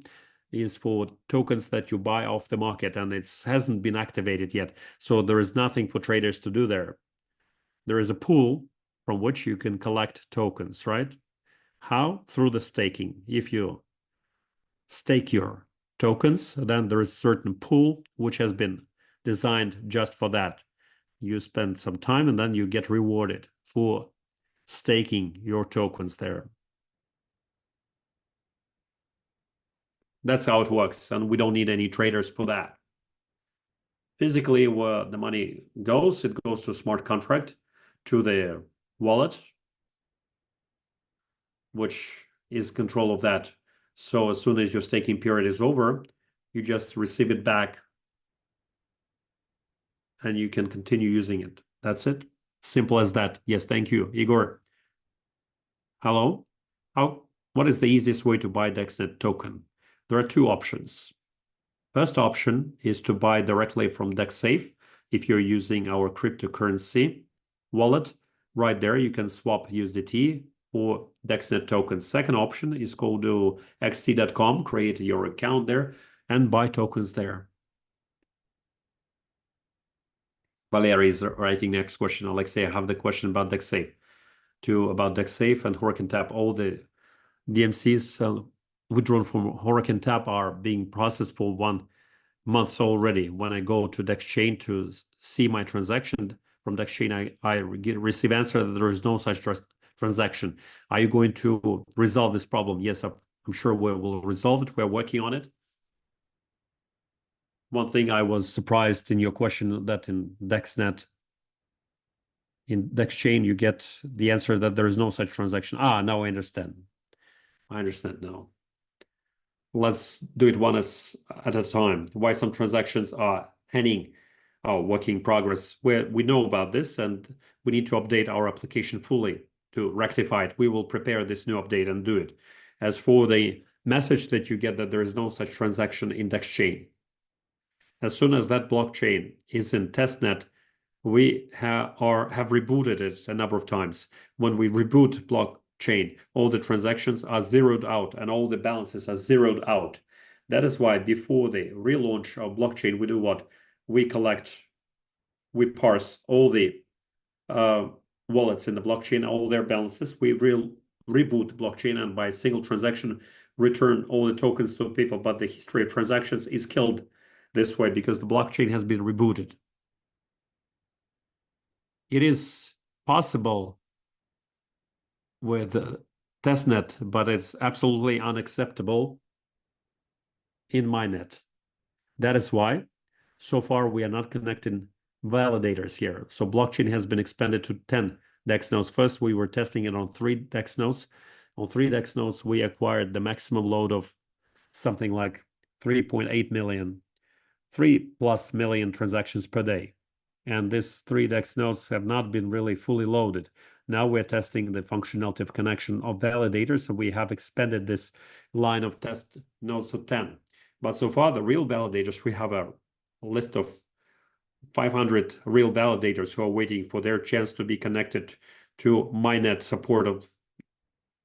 is for tokens that you buy off the market, and it hasn't been activated yet. So there is nothing for traders to do there. There is a pool from which you can collect tokens, right? How? Through the staking. If you stake your tokens, then there is a certain pool which has been designed just for that. You spend some time and then you get rewarded for staking your tokens there. That's how it works, and we don't need any traders for that. Physically, where the money goes, it goes to a smart contract, to the wallet, which is control of that. So as soon as your staking period is over, you just receive it back and you can continue using it. That's it. Simple as that. Yes, thank you. Igor. Hello? What is the easiest way to buy Dexnet token? There are 2 options. First option is to buy directly from DexSafe. If you're using our cryptocurrency wallet, right there you can swap USDT for Dexnet tokens. Second option is go to xt.com, create your account there, and buy tokens there. Valery is writing next question. Alexey, I have the question about DexSafe. About DexSafe and Hurricane Tap. All the DMCs withdrawn from Hurricane Tap are being processed for 1 month already. When I go to DexChain to see my transaction from DexChain, I receive answer that there is no such transaction. Are you going to resolve this problem? Yes, I'm sure we will resolve it. We're working on it. One thing I was surprised in your question that in Dexnet, in DexChain, you get the answer that there is no such transaction. Now I understand. I understand now. Let's do it one at a time. Why some transactions are hanging, work in progress. We know about this, and we need to update our application fully to rectify it. We will prepare this new update and do it. As for the message that you get that there is no such transaction in DexChain, as soon as that blockchain is in testnet, we have rebooted it a number of times. When we reboot blockchain, all the transactions are zeroed out and all the balances are zeroed out. That is why before the relaunch of blockchain, we do what? We parse all the wallets in the blockchain, all their balances. We reboot blockchain, and by a single transaction, return all the tokens to people. But the history of transactions is killed this way because the blockchain has been rebooted. It is possible with testnet, but it's absolutely unacceptable in mainnet. That is why so far we are not connecting validators here. So blockchain has been expanded to 10 DEX nodes. First, we were testing it on 3 DEX nodes. On 3 DEX nodes, we acquired the maximum load of something like 3.8 million, 3+ million transactions per day. And these 3 DEX nodes have not been really fully loaded. Now we're testing the functionality of connection of validators, and we have expanded this line of test nodes to 10. But so far, the real validators, we have a list of 500 real validators who are waiting for their chance to be connected to mainnet support of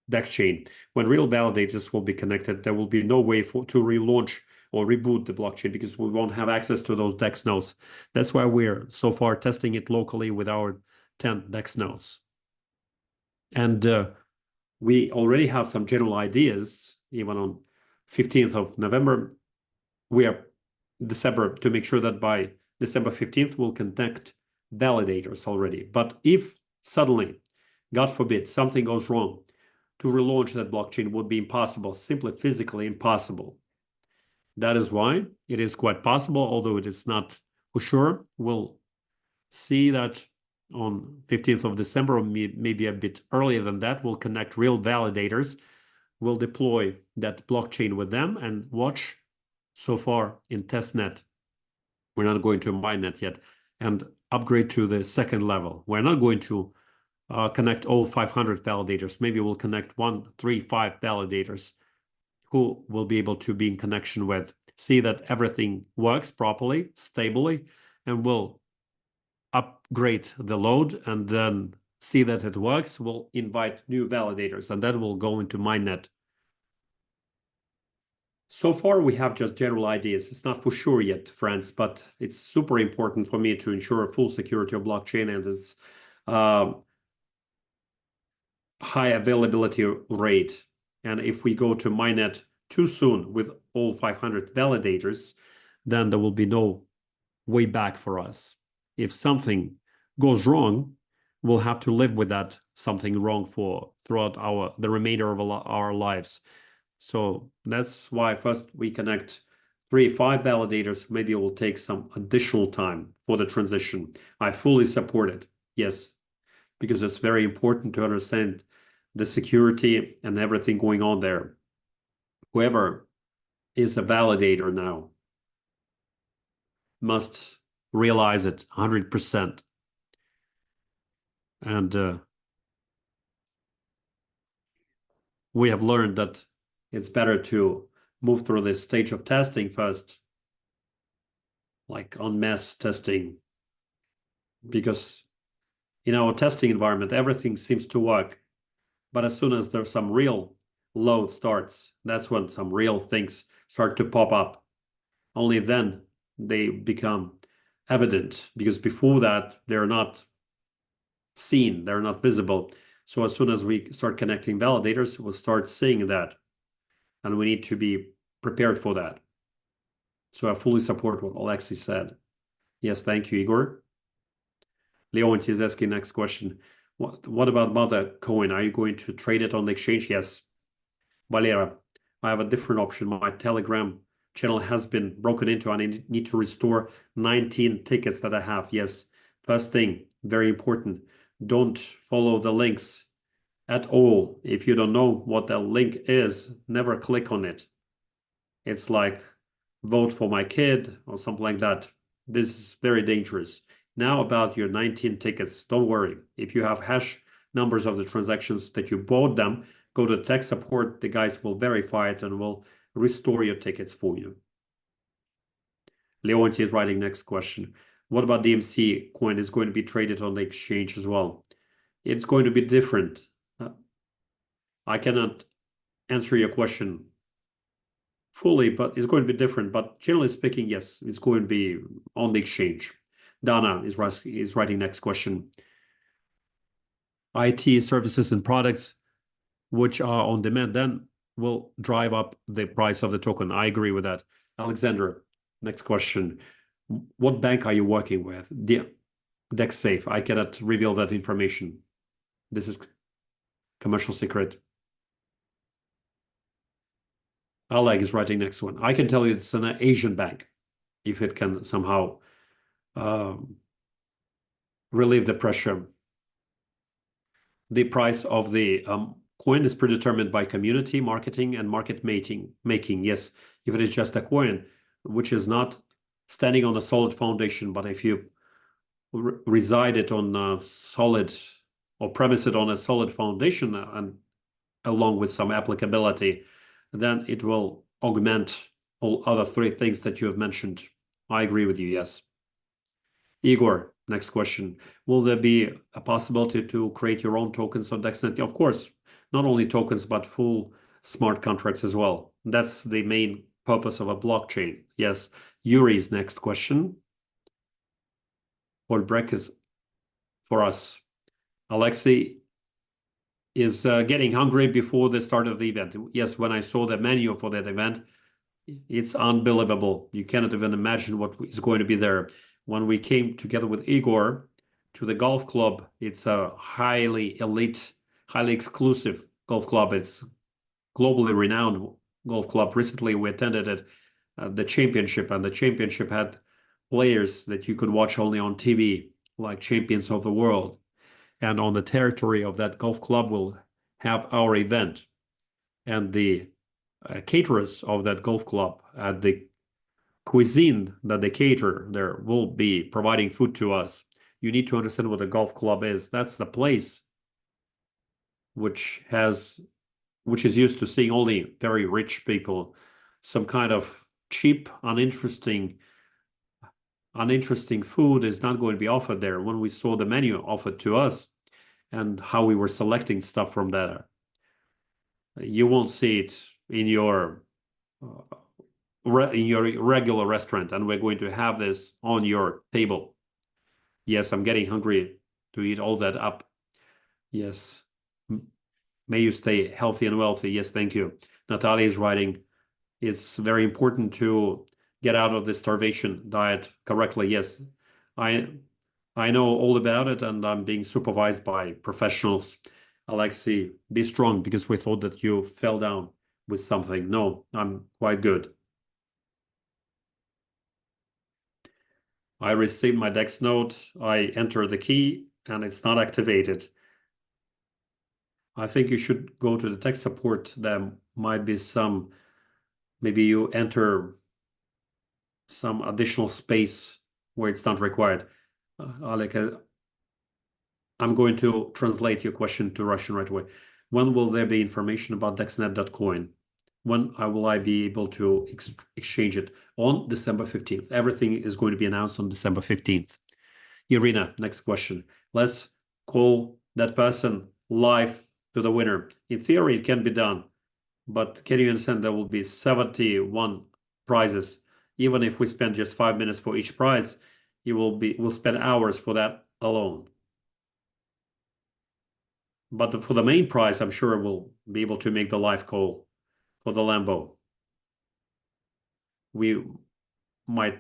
DEX chain. When real validators will be connected, there will be no way to relaunch or reboot the blockchain because we won't have access to those DEX nodes. That's why we're so far testing it locally with our 10 DEX nodes. And we already have some general ideas, even on 15th of November. We are December to make sure that by December 15th, we'll connect validators already. But if suddenly, God forbid, something goes wrong, to relaunch that blockchain would be impossible, simply physically impossible. That is why it is quite possible, although it is not for sure. We'll see that on 15th of December, or maybe a bit earlier than that, we'll connect real validators. We'll deploy that blockchain with them and watch. So far in testnet, we're not going to mainnet yet, and upgrade to the second level. We're not going to connect all 500 validators. Maybe we'll connect 1, 3, 5 validators who will be able to be in connection with, see that everything works properly, stably, and we'll upgrade the load and then see that it works. We'll invite new validators, and that will go into mainnet. So far, we have just general ideas. It's not for sure yet, friends, but it's super important for me to ensure full security of blockchain and its high availability rate. And if we go to mainnet too soon with all 500 validators, then there will be no way back for us. If something goes wrong, we'll have to live with that something wrong for throughout the remainder of our lives. So that's why first we connect 3, 5 validators. Maybe it will take some additional time for the transition. I fully support it. Yes, because it's very important to understand the security and everything going on there. Whoever is a validator now must realize it 100%. And we have learned that it's better to move through this stage of testing first, like en masse testing, because in our testing environment, everything seems to work. But as soon as there's some real load starts, that's when some real things start to pop up. Only then they become evident, because before that, they're not seen, they're not visible. So as soon as we start connecting validators, we'll start seeing that. And we need to be prepared for that. So I fully support what Alexey said. Yes, thank you, Igor. Leonti is asking next question. What about Mother coin? Are you going to trade it on the exchange? Yes. Valera, I have a different option. My Telegram channel has been broken into and I need to restore 19 tickets that I have. Yes. First thing, very important. Don't follow the links at all. If you don't know what the link is, never click on it. It's like vote for my kid or something like that. This is very dangerous. Now about your 19 tickets, don't worry. If you have hash numbers of the transactions that you bought them, go to tech support. The guys will verify it and will restore your tickets for you. Leonti is writing next question. What about DMC coin is going to be traded on the exchange as well? It's going to be different. I cannot answer your question fully, but it's going to be different. But generally speaking, yes, it's going to be on the exchange. Dana is writing next question. IT services and products which are on demand then will drive up the price of the token. I agree with that. Alexander, next question. What bank are you working with? DexSafe. I cannot reveal that information. This is commercial secret. Oleg is writing next one. I can tell you it's an Asian bank, if it can somehow um, relieve the pressure. The price of the coin is predetermined by community marketing and market making. Yes, if it is just a coin, which is not standing on a solid foundation, but if you reside it on a solid or premise it on a solid foundation and along with some applicability, then it will augment all other three things that you have mentioned. I agree with you, yes. Igor, next question. Will there be a possibility to create your own tokens on Dexnet? Of course, not only tokens, but full smart contracts as well. That's the main purpose of a blockchain. Yes. Yuri's next question. What break is for us? Alexey is getting hungry before the start of the event. Yes, when I saw the menu for that event, it's unbelievable. You cannot even imagine what is going to be there. When we came together with Igor to the golf club, it's a highly elite, highly exclusive golf club. It's globally renowned golf club. Recently, we attended it, the championship, and the championship had players that you could watch only on TV, like champions of the world. And on the territory of that golf club, we'll have our event. And the caterers of that golf club at the cuisine that they cater there will be providing food to us. You need to understand what a golf club is. That's the place which has which is used to seeing only very rich people. Some kind of cheap, uninteresting food is not going to be offered there. When we saw the menu offered to us and how we were selecting stuff from there, you won't see it in your regular restaurant, and we're going to have this on your table. Yes, I'm getting hungry to eat all that up. Yes. May you stay healthy and wealthy. Yes, thank you. Natalia is writing, it's very important to get out of the starvation diet correctly. Yes, I I know all about it, and I'm being supervised by professionals. Alexei, be strong because we thought that you fell down with something. No, I'm quite good. I received my Dex note. I enter the key and it's not activated. I think you should go to the tech support. There might be maybe you enter some additional space where it's not required. Alec, I'm going to translate your question to Russian right away. When will there be information about dexnet.coin? When will I be able to exchange it? On December 15th. Everything is going to be announced on December 15th. Irina, next question. Let's call that person live to the winner. In theory, it can be done, but can you understand there will be 71 prizes? Even if we spend just 5 minutes for each prize, we'll spend hours for that alone. But for the main prize, I'm sure we'll be able to make the live call for the Lambo. We might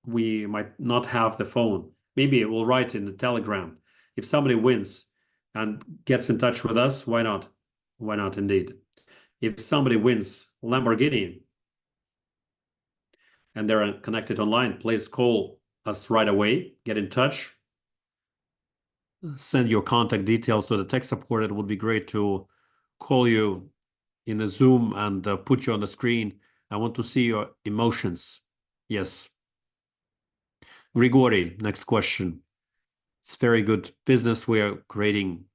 we might not have the phone. Maybe we'll write in the Telegram. If somebody wins and gets in touch with us, why not? Why not indeed? If somebody wins Lamborghini and they're connected online, please call us right away, get in touch, send your contact details to the tech support. It would be great to call you in a Zoom and put you on the screen. I want to see your emotions. Yes. Grigori, next question. It's very good business we are creating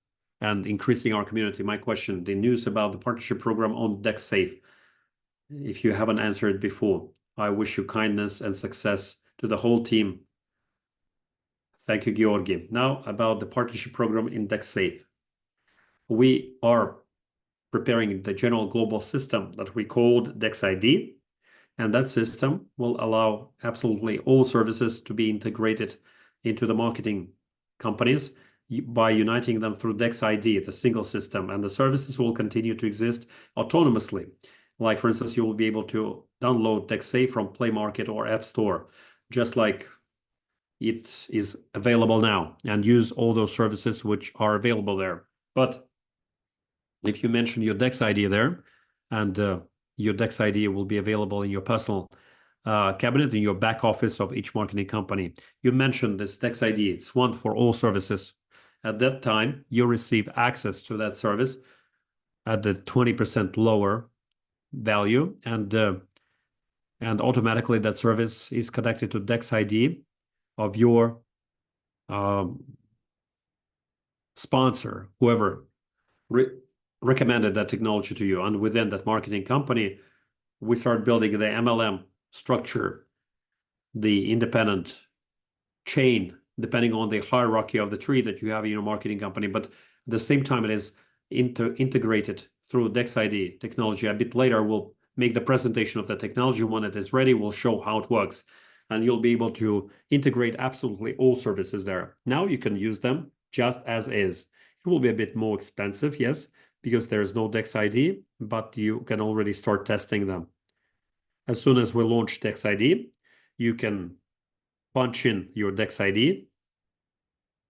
and increasing our community. My question, the news about the partnership program on DexSafe. If you haven't answered before, I wish you kindness and success to the whole team. Thank you, Georgi. Now about the partnership program in DexSafe. We are preparing the general global system that we called DexID, and that system will allow absolutely all services to be integrated into the marketing companies by uniting them through DexID, the single system, and the services will continue to exist autonomously. Like, for instance, you will be able to download DexSafe from Play Market or App Store, just like it is available now, and use all those services which are available there. But if you mention your Dex ID there, and your Dex ID will be available in your personal cabinet in your back office of each marketing company. You mentioned this Dex ID. It's one for all services. At that time, you receive access to that service at the 20% lower value, and automatically that service is connected to Dex ID of your sponsor, whoever recommended that technology to you. And within that marketing company, we start building the MLM structure, the independent chain, depending on the hierarchy of the tree that you have in your marketing company. But at the same time, it is integrated through Dex ID technology. A bit later, we'll make the presentation of the technology. When it is ready, we'll show how it works. And you'll be able to integrate absolutely all services there. Now you can use them just as is. It will be a bit more expensive, yes, because there is no Dex ID, but you can already start testing them. As soon as we launch Dex ID, you can punch in your Dex ID.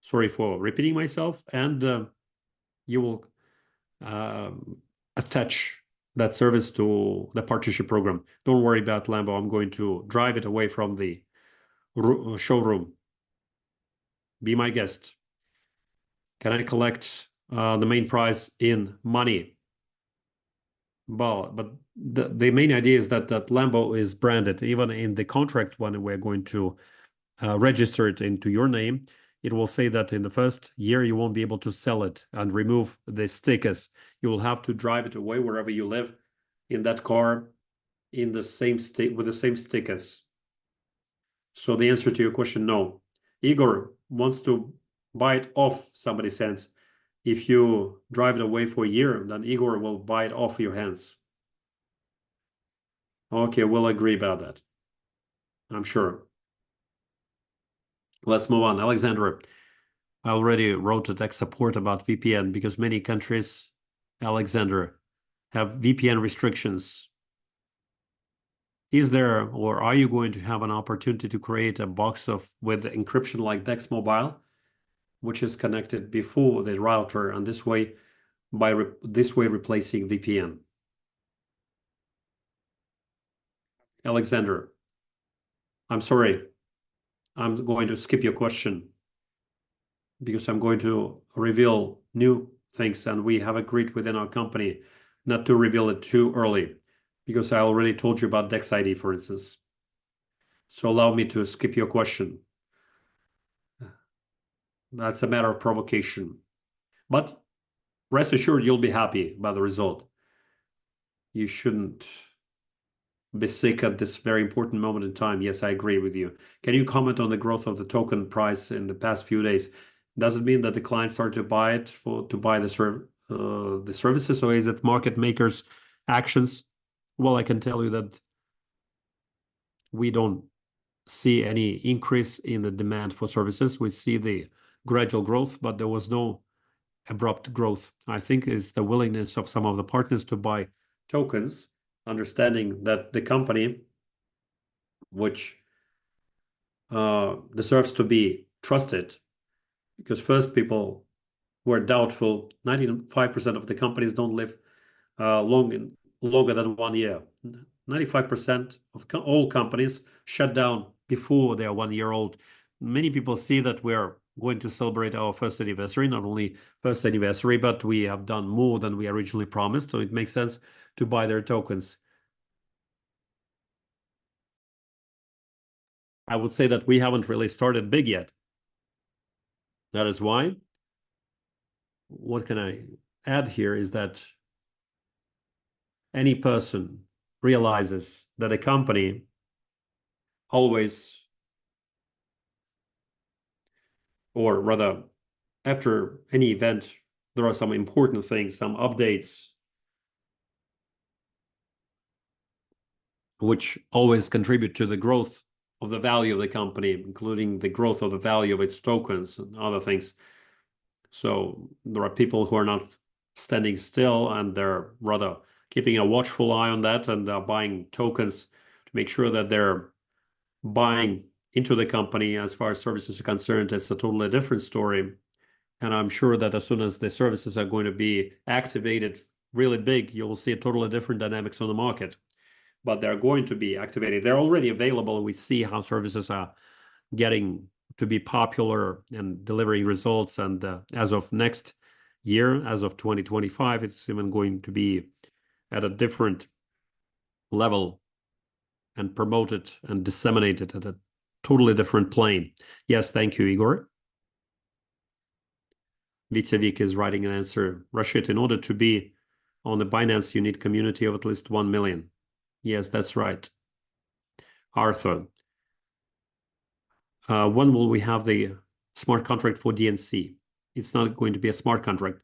Sorry for repeating myself, and you will attach that service to the partnership program. Don't worry about Lambo. I'm going to drive it away from the showroom. Be my guest. Can I collect the main prize in money? Well, but the main idea is that Lambo is branded. Even in the contract when we're going to register it into your name, it will say that in the first year you won't be able to sell it and remove the stickers. You will have to drive it away wherever you live in that car in the same state with the same stickers. So the answer to your question, no. Igor wants to buy it off somebody's hands. If you drive it away for a year, then Igor will buy it off your hands. Okay, we'll agree about that. I'm sure. Let's move on. Alexander, I already wrote a tech support about VPN because many countries, Alexander, have VPN restrictions. Is there, or are you going to have an opportunity to create a box with encryption like Dex Mobile, which is connected before the router, and this way replacing VPN? Alexander, I'm sorry. I'm going to skip your question because I'm going to reveal new things, and we have agreed within our company not to reveal it too early because I already told you about Dex ID, for instance. So allow me to skip your question. That's a matter of provocation. But rest assured, you'll be happy about the result. You shouldn't be sick at this very important moment in time. Yes, I agree with you. Can you comment on the growth of the token price in the past few days? Does it mean that the clients start to buy it to buy the services, or is it market makers' actions? Well, I can tell you that we don't see any increase in the demand for services. We see the gradual growth, but there was no abrupt growth. I think it's the willingness of some of the partners to buy tokens, understanding that the company, which deserves to be trusted, because first people were doubtful. 95% of the companies don't live longer than 1 year. 95% of all companies shut down before they are 1 year old. Many people see that we're going to celebrate our first anniversary, not only first anniversary, but we have done more than we originally promised. So it makes sense to buy their tokens. I would say that we haven't really started big yet. That is why. What can I add here is that any person realizes that a company always, or rather, after any event, there are some important things, some updates, which always contribute to the growth of the value of the company, including the growth of the value of its tokens and other things. So there are people who are not standing still, and they're rather keeping a watchful eye on that, and buying tokens to make sure that they're buying into the company. As far as services are concerned, it's a totally different story. And I'm sure that as soon as the services are going to be activated really big, you will see a totally different dynamics on the market. But they're going to be activated. They're already available. We see how services are getting to be popular and delivering results. And as of next year, as of 2025, it's even going to be at a different level and promoted and disseminated at a totally different plane. Yes, thank you, Igor. Vitavik is writing an answer. Rashid, in order to be on the Binance, you need community of at least 1 million. Yes, that's right. Arthur, when will we have the smart contract for DNC? It's not going to be a smart contract.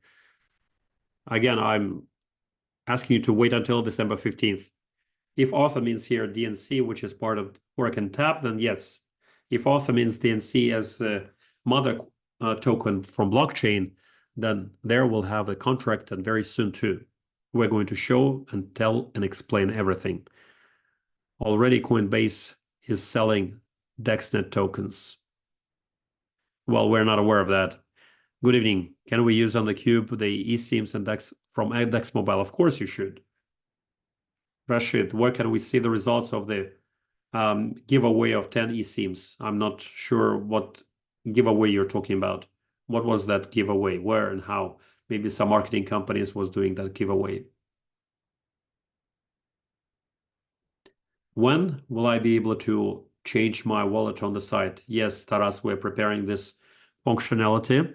Again, I'm asking you to wait until December 15th. If author means here DNC, which is part of Huracan Tap, then yes. If author means DNC as a mother token from blockchain, then there we'll have a contract, and very soon too. We're going to show and tell and explain everything. Already Coinbase is selling Dexnet tokens. Well, we're not aware of that. Good evening. Can we use on the cube the eSIMs and Dex from Dex Mobile? Of course you should. Rashid, where can we see the results of the giveaway of 10 eSIMs? I'm not sure what giveaway you're talking about. What was that giveaway? Where and how? Maybe some marketing companies was doing that giveaway. When will I be able to change my wallet on the site? Yes, Taras, we're preparing this functionality.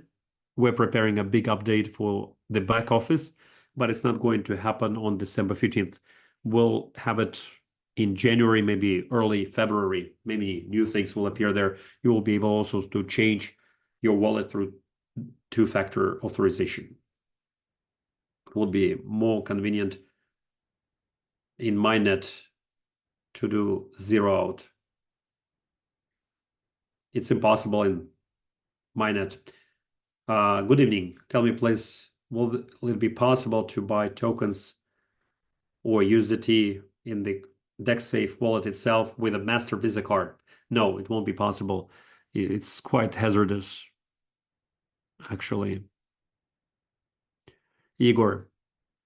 We're preparing a big update for the back office, but it's not going to happen on December 15th. We'll have it in January, maybe early February. Maybe new things will appear there. You will be able also to change your wallet through two-factor authorization. It will be more convenient in MyNet to do zero out. It's impossible in MyNet. Good evening. Tell me, please, will it be possible to buy tokens or USDT in the DexSafe wallet itself with a master Visa card? No, it won't be possible. It's quite hazardous, actually. Igor,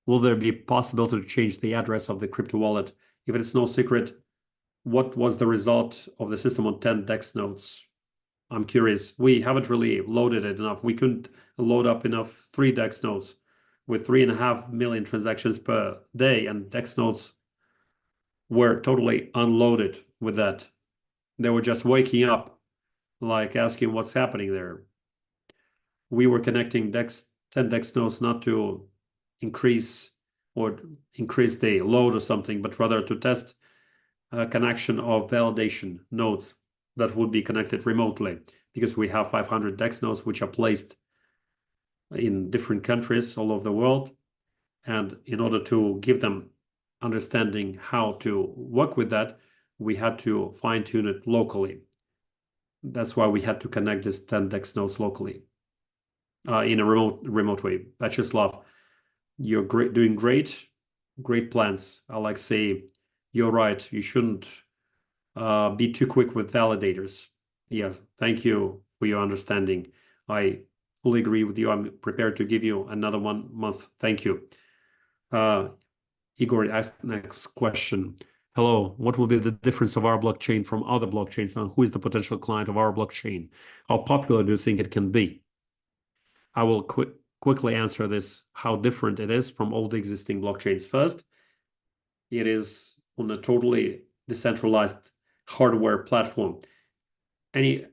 will there be a possibility to change the address of the crypto wallet? If it's no secret, what was the result of the system on 10 DEX nodes? I'm curious. We haven't really loaded it enough. We couldn't load up enough 3 DEX nodes with 3.5 million transactions per day, and DEX nodes were totally unloaded with that. They were just waking up, like asking what's happening there. We were connecting 10 DEX nodes not to increase the load or something, but rather to test a connection of validation nodes that would be connected remotely, because we have 500 DEX nodes which are placed in different countries all over the world. And in order to give them understanding how to work with that, we had to fine-tune it locally. That's why we had to connect this 10 DEX nodes locally in a remote way. Vyacheslav, you're doing great plans. Alexey, you're right. You shouldn't be too quick with validators. Yeah, thank you for your understanding. I fully agree with you. I'm prepared to give you another 1 month. Thank you. Igor asked the next question. Hello, what will be the difference of our blockchain from other blockchains, and who is the potential client of our blockchain? How popular do you think it can be? I will quickly answer this, how different it is from all the existing blockchains. First, it is on a totally decentralized hardware platform.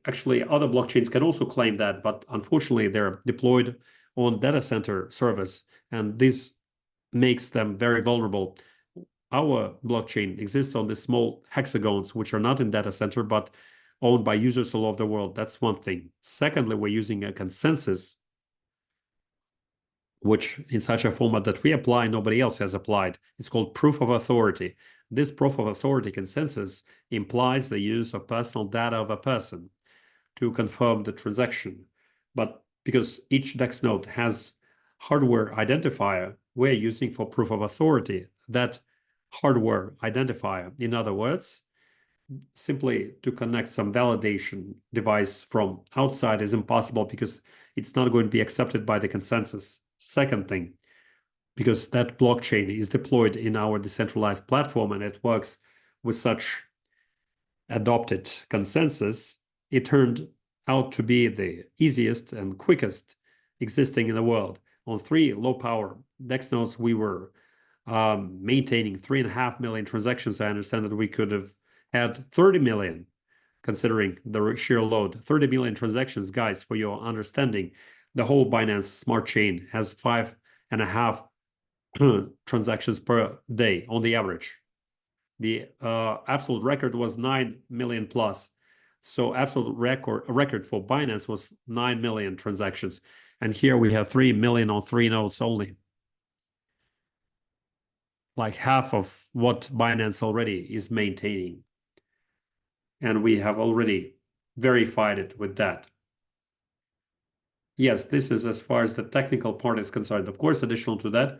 Actually, other blockchains can also claim that, but unfortunately, they're deployed on data center service, and this makes them very vulnerable. Our blockchain exists on the small hexagons, which are not in data center, but owned by users all over the world. That's one thing. Secondly, we're using a consensus, which in such a format that we apply, nobody else has applied. It's called proof of authority. This proof of authority consensus implies the use of personal data of a person to confirm the transaction. But because each DEX node has hardware identifier, we're using for proof of authority that hardware identifier. In other words, simply to connect some validation device from outside is impossible because it's not going to be accepted by the consensus. Second thing, because that blockchain is deployed in our decentralized platform and it works with such adopted consensus, it turned out to be the easiest and quickest existing in the world. On 3 low power DEX nodes, we were maintaining 3.5 million transactions. I understand that we could have had 30 million, considering the sheer load. 30 million transactions, guys, for your understanding. The whole Binance Smart Chain has 5.5 transactions per day on the average. The absolute record was 9 million plus. So absolute record for Binance was 9 million transactions. And here we have 3 million on 3 nodes only. Like half of what Binance already is maintaining. And we have already verified it with that. Yes, this is as far as the technical part is concerned. Of course, additional to that,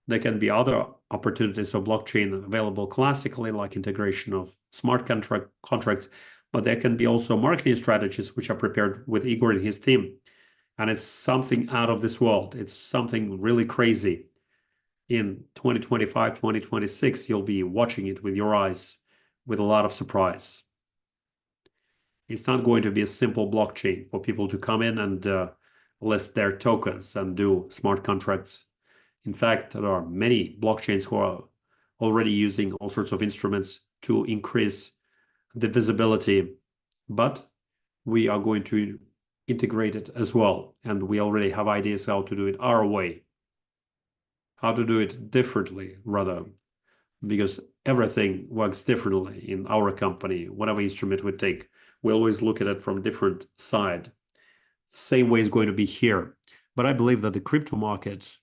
there can be other opportunities of blockchain available classically, like integration of smart contracts, but there can be also marketing strategies which are prepared with Igor and his team. And it's something out of this world. It's something really crazy. In 2025, 2026, you'll be watching it with your eyes with a lot of surprise. It's not going to be a simple blockchain for people to come in and list their tokens and do smart contracts. In fact, there are many blockchains who are already using all sorts of instruments to increase the visibility, but we are going to integrate it as well. And we already have ideas how to do it our way, how to do it differently, rather, because everything works differently in our company. Whatever instrument we take, we always look at it from a different side. Same way is going to be here. But I believe that the crypto market,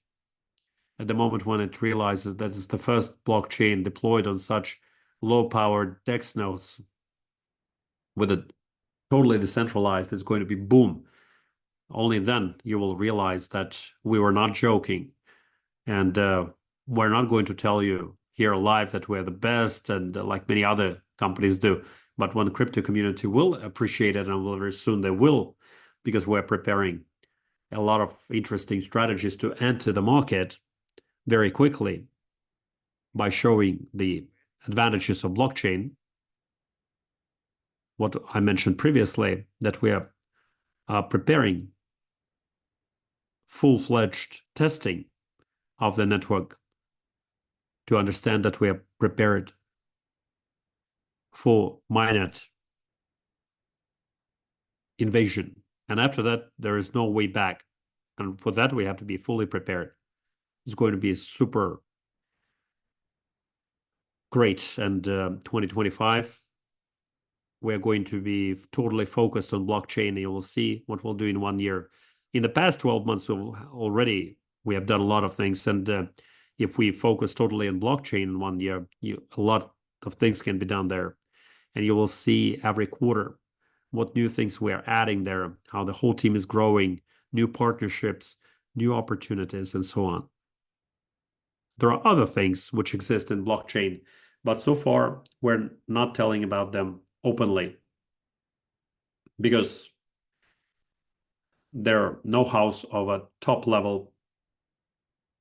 at the moment when it realizes that it's the first blockchain deployed on such low-powered DEX nodes with it totally decentralized, it's going to be boom. Only then you will realize that we were not joking. And we're not going to tell you here live that we're the best and like many other companies do. But when the crypto community will appreciate it, and very soon they will, because we're preparing a lot of interesting strategies to enter the market very quickly by showing the advantages of blockchain. What I mentioned previously, that we are preparing full-fledged testing of the network to understand that we are prepared for mainnet invasion. And after that, there is no way back. And for that, we have to be fully prepared. It's going to be super great. And 2025, we're going to be totally focused on blockchain. And you will see what we'll do in 1 year. In the past 12 months, already we have done a lot of things. And if we focus totally on blockchain in 1 year, a lot of things can be done there. And you will see every quarter what new things we are adding there, how the whole team is growing, new partnerships, new opportunities, and so on. There are other things which exist in blockchain, but so far we're not telling about them openly because they're know-hows of a top level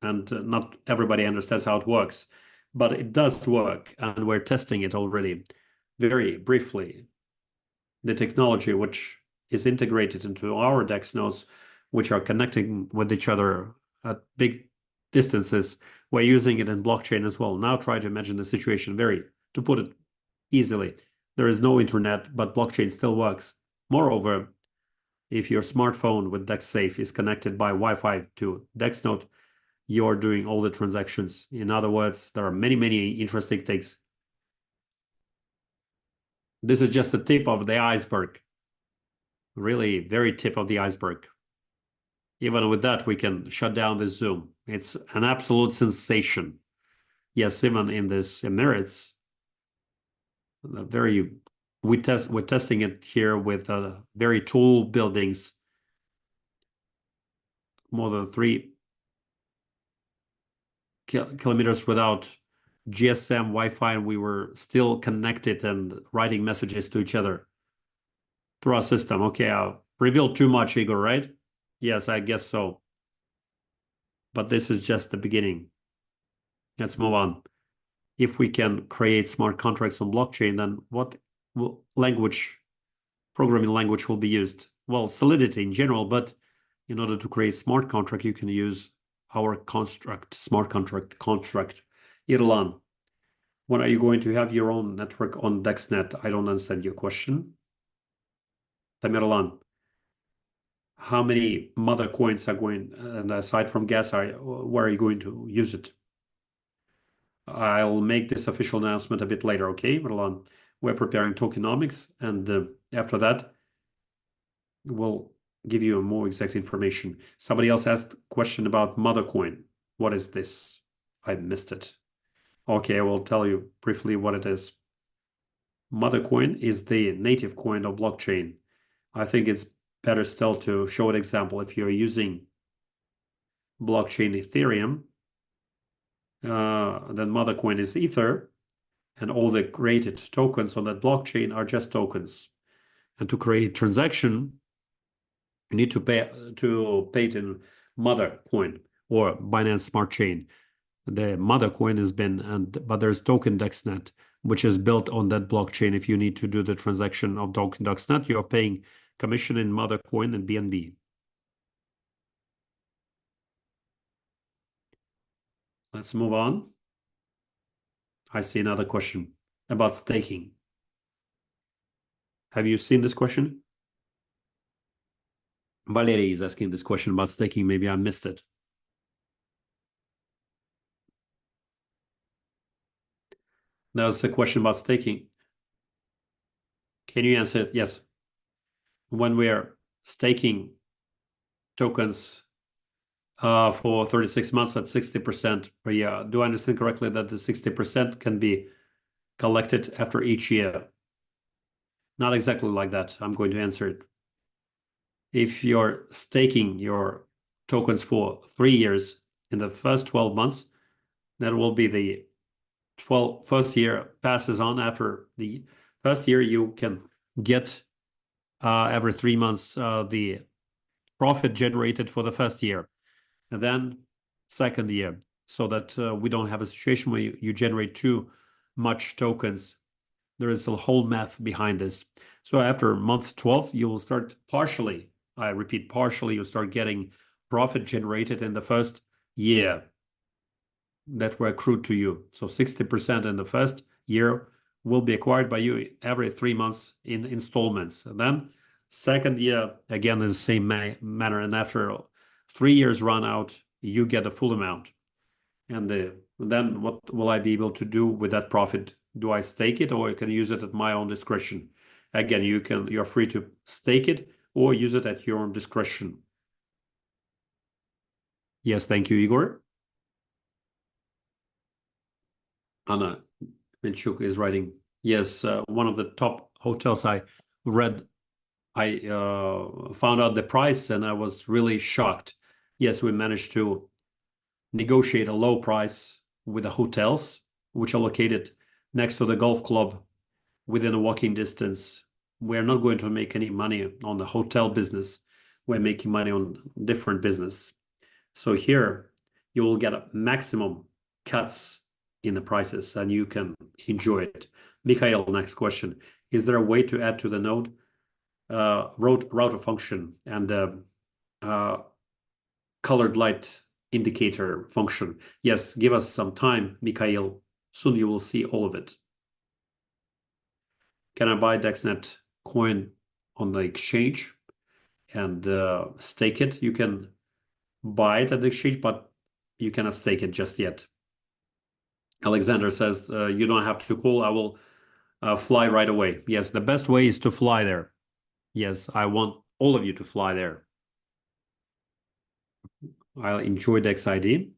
and not everybody understands how it works, but it does work and we're testing it already very briefly. The technology which is integrated into our DEX nodes, which are connecting with each other at big distances, we're using it in blockchain as well. Now try to imagine the situation to put it easily. There is no internet, but blockchain still works. Moreover, if your smartphone with DexSafe is connected by Wi-Fi to DEX node, you're doing all the transactions. In other words, there are many, many interesting things. This is just the tip of the iceberg. Really, very tip of the iceberg. Even with that, we can shut down this Zoom. It's an absolute sensation. Yes, even in this Emirates, we're testing it here with very tall buildings, more than 3 kilometers without GSM Wi-Fi, and we were still connected and writing messages to each other through our system. Okay, I've revealed too much, Igor, right? Yes, I guess so. but this is just the beginning. Let's move on. If we can create smart contracts on blockchain, then what programming language will be used? Well, Solidity in general, but in order to create smart contract, you can use our smart contract. Irlan, when are you going to have your own network on Dexnet? I don't understand your question. Tamerlan, how many mother coins are going, and aside from gas, where are you going to use it? I'll make this official announcement a bit later, okay, Merlan? We're preparing tokenomics, and after that, we'll give you more exact information. Somebody else asked a question about Mothercoin. What is this? I missed it. Okay, I will tell you briefly what it is. Mothercoin is the native coin of blockchain. I think it's better still to show an example. If you're using blockchain Ethereum, then Mothercoin is Ether, and all the created tokens on that blockchain are just tokens. And to create transaction, you need to pay it in Mothercoin or Binance Smart Chain. The Mothercoin has been, but there's token Dexnet, which is built on that blockchain. If you need to do the transaction of token Dexnet, you are paying commission in Mothercoin and BNB. Let's move on. I see another question about staking. Have you seen this question? Valery is asking this question about staking. Maybe I missed it. There's a question about staking. Can you answer it? Yes. When we're staking tokens for 36 months at 60% per year, do I understand correctly that the 60% can be collected after each year? Not exactly like that. I'm going to answer it. If you're staking your tokens for 3 years, in the first 12 months, that will be the first year passes on. After the first year, you can get every 3 months the profit generated for the first year, and then second year, so that we don't have a situation where you generate too much tokens. There is a whole math behind this. So after month 12, you will start partially, I repeat, partially, you start getting profit generated in the first year that were accrued to you. So 60% in the first year will be acquired by you every 3 months in installments. And then second year, again, in the same manner. And after 3 years run out, you get the full amount. And then what will I be able to do with that profit? Do I stake it, or I can use it at my own discretion? Again, you're free to stake it or use it at your own discretion. Yes, thank you, Igor. Anna Minchuk is writing, yes, one of the top hotels I read, I found out the price and I was really shocked. Yes, we managed to negotiate a low price with the hotels, which are located next to the golf club within a walking distance. We're not going to make any money on the hotel business. We're making money on different business. So here you will get a maximum cuts in the prices and you can enjoy it. Mikhail, next question. Is there a way to add to the node router function and colored light indicator function? Yes, give us some time, Mikhail. Soon you will see all of it. Can I buy Dexnet coin on the exchange and stake it? You can buy it at the exchange, but you cannot stake it just yet. Alexander says, you don't have to call. I will fly right away. Yes, the best way is to fly there. Yes, I want all of you to fly there. I'll enjoy DexID.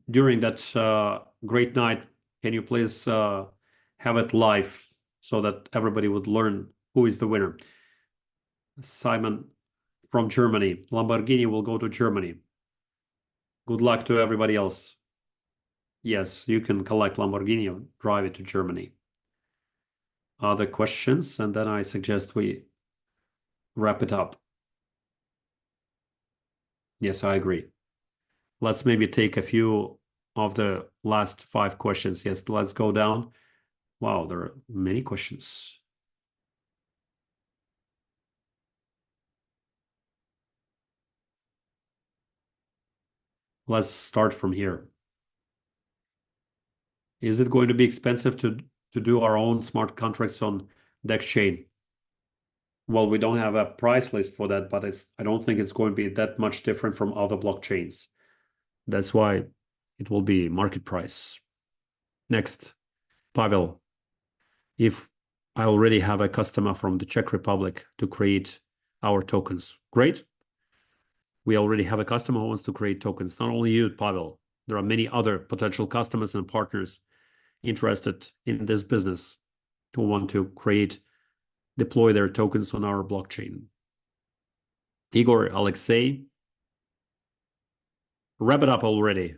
During that great night, can you please have it live so that everybody would learn who is the winner? Simon from Germany. Lamborghini will go to Germany. Good luck to everybody else. Yes, you can collect Lamborghini and drive it to Germany. Other questions? And then I suggest we wrap it up. Yes, I agree. Let's maybe take a few of the last 5 questions. Yes, let's go down. Wow, there are many questions. Let's start from here. Is it going to be expensive to do our own smart contracts on Dex chain? Well, we don't have a price list for that, but I don't think it's going to be that much different from other blockchains. That's why it will be market price. Next, Pavel, if I already have a customer from the Czech Republic to create our tokens, great. We already have a customer who wants to create tokens. Not only you, Pavel, there are many other potential customers and partners interested in this business who want to deploy their tokens on our blockchain. Igor, Alexey, wrap it up already.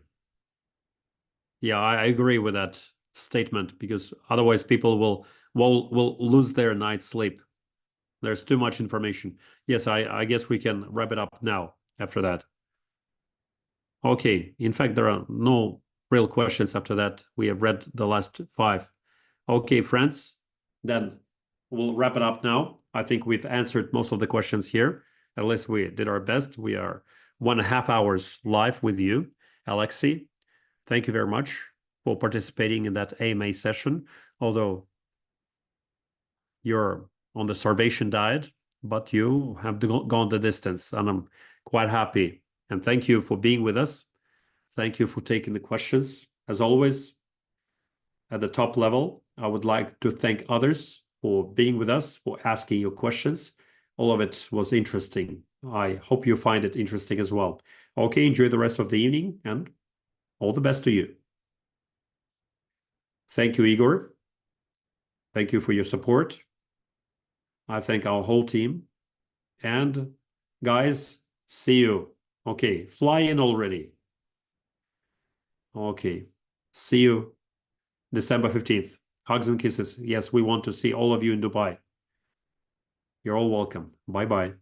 Yeah, I agree with that statement because otherwise people will lose their night's sleep. There's too much information. Yes, I guess we can wrap it up now after that. Okay, in fact, there are no real questions after that. We have read the last 5. Okay, friends, then we'll wrap it up now. I think we've answered most of the questions here. At least we did our best. We are 1.5 hours live with you. Alexey, thank you very much for participating in that AMA session, although you're on the starvation diet, but you have gone the distance, and I'm quite happy. And thank you for being with us. Thank you for taking the questions. As always, at the top level, I would like to thank others for being with us, for asking your questions. All of it was interesting. I hope you find it interesting as well. Okay, enjoy the rest of the evening and all the best to you. Thank you, Igor. Thank you for your support. I thank our whole team. And guys, see you. Okay, fly in already. Okay, see you December 15th. Hugs and kisses. Yes, we want to see all of you in Dubai. You're all welcome. Bye-bye.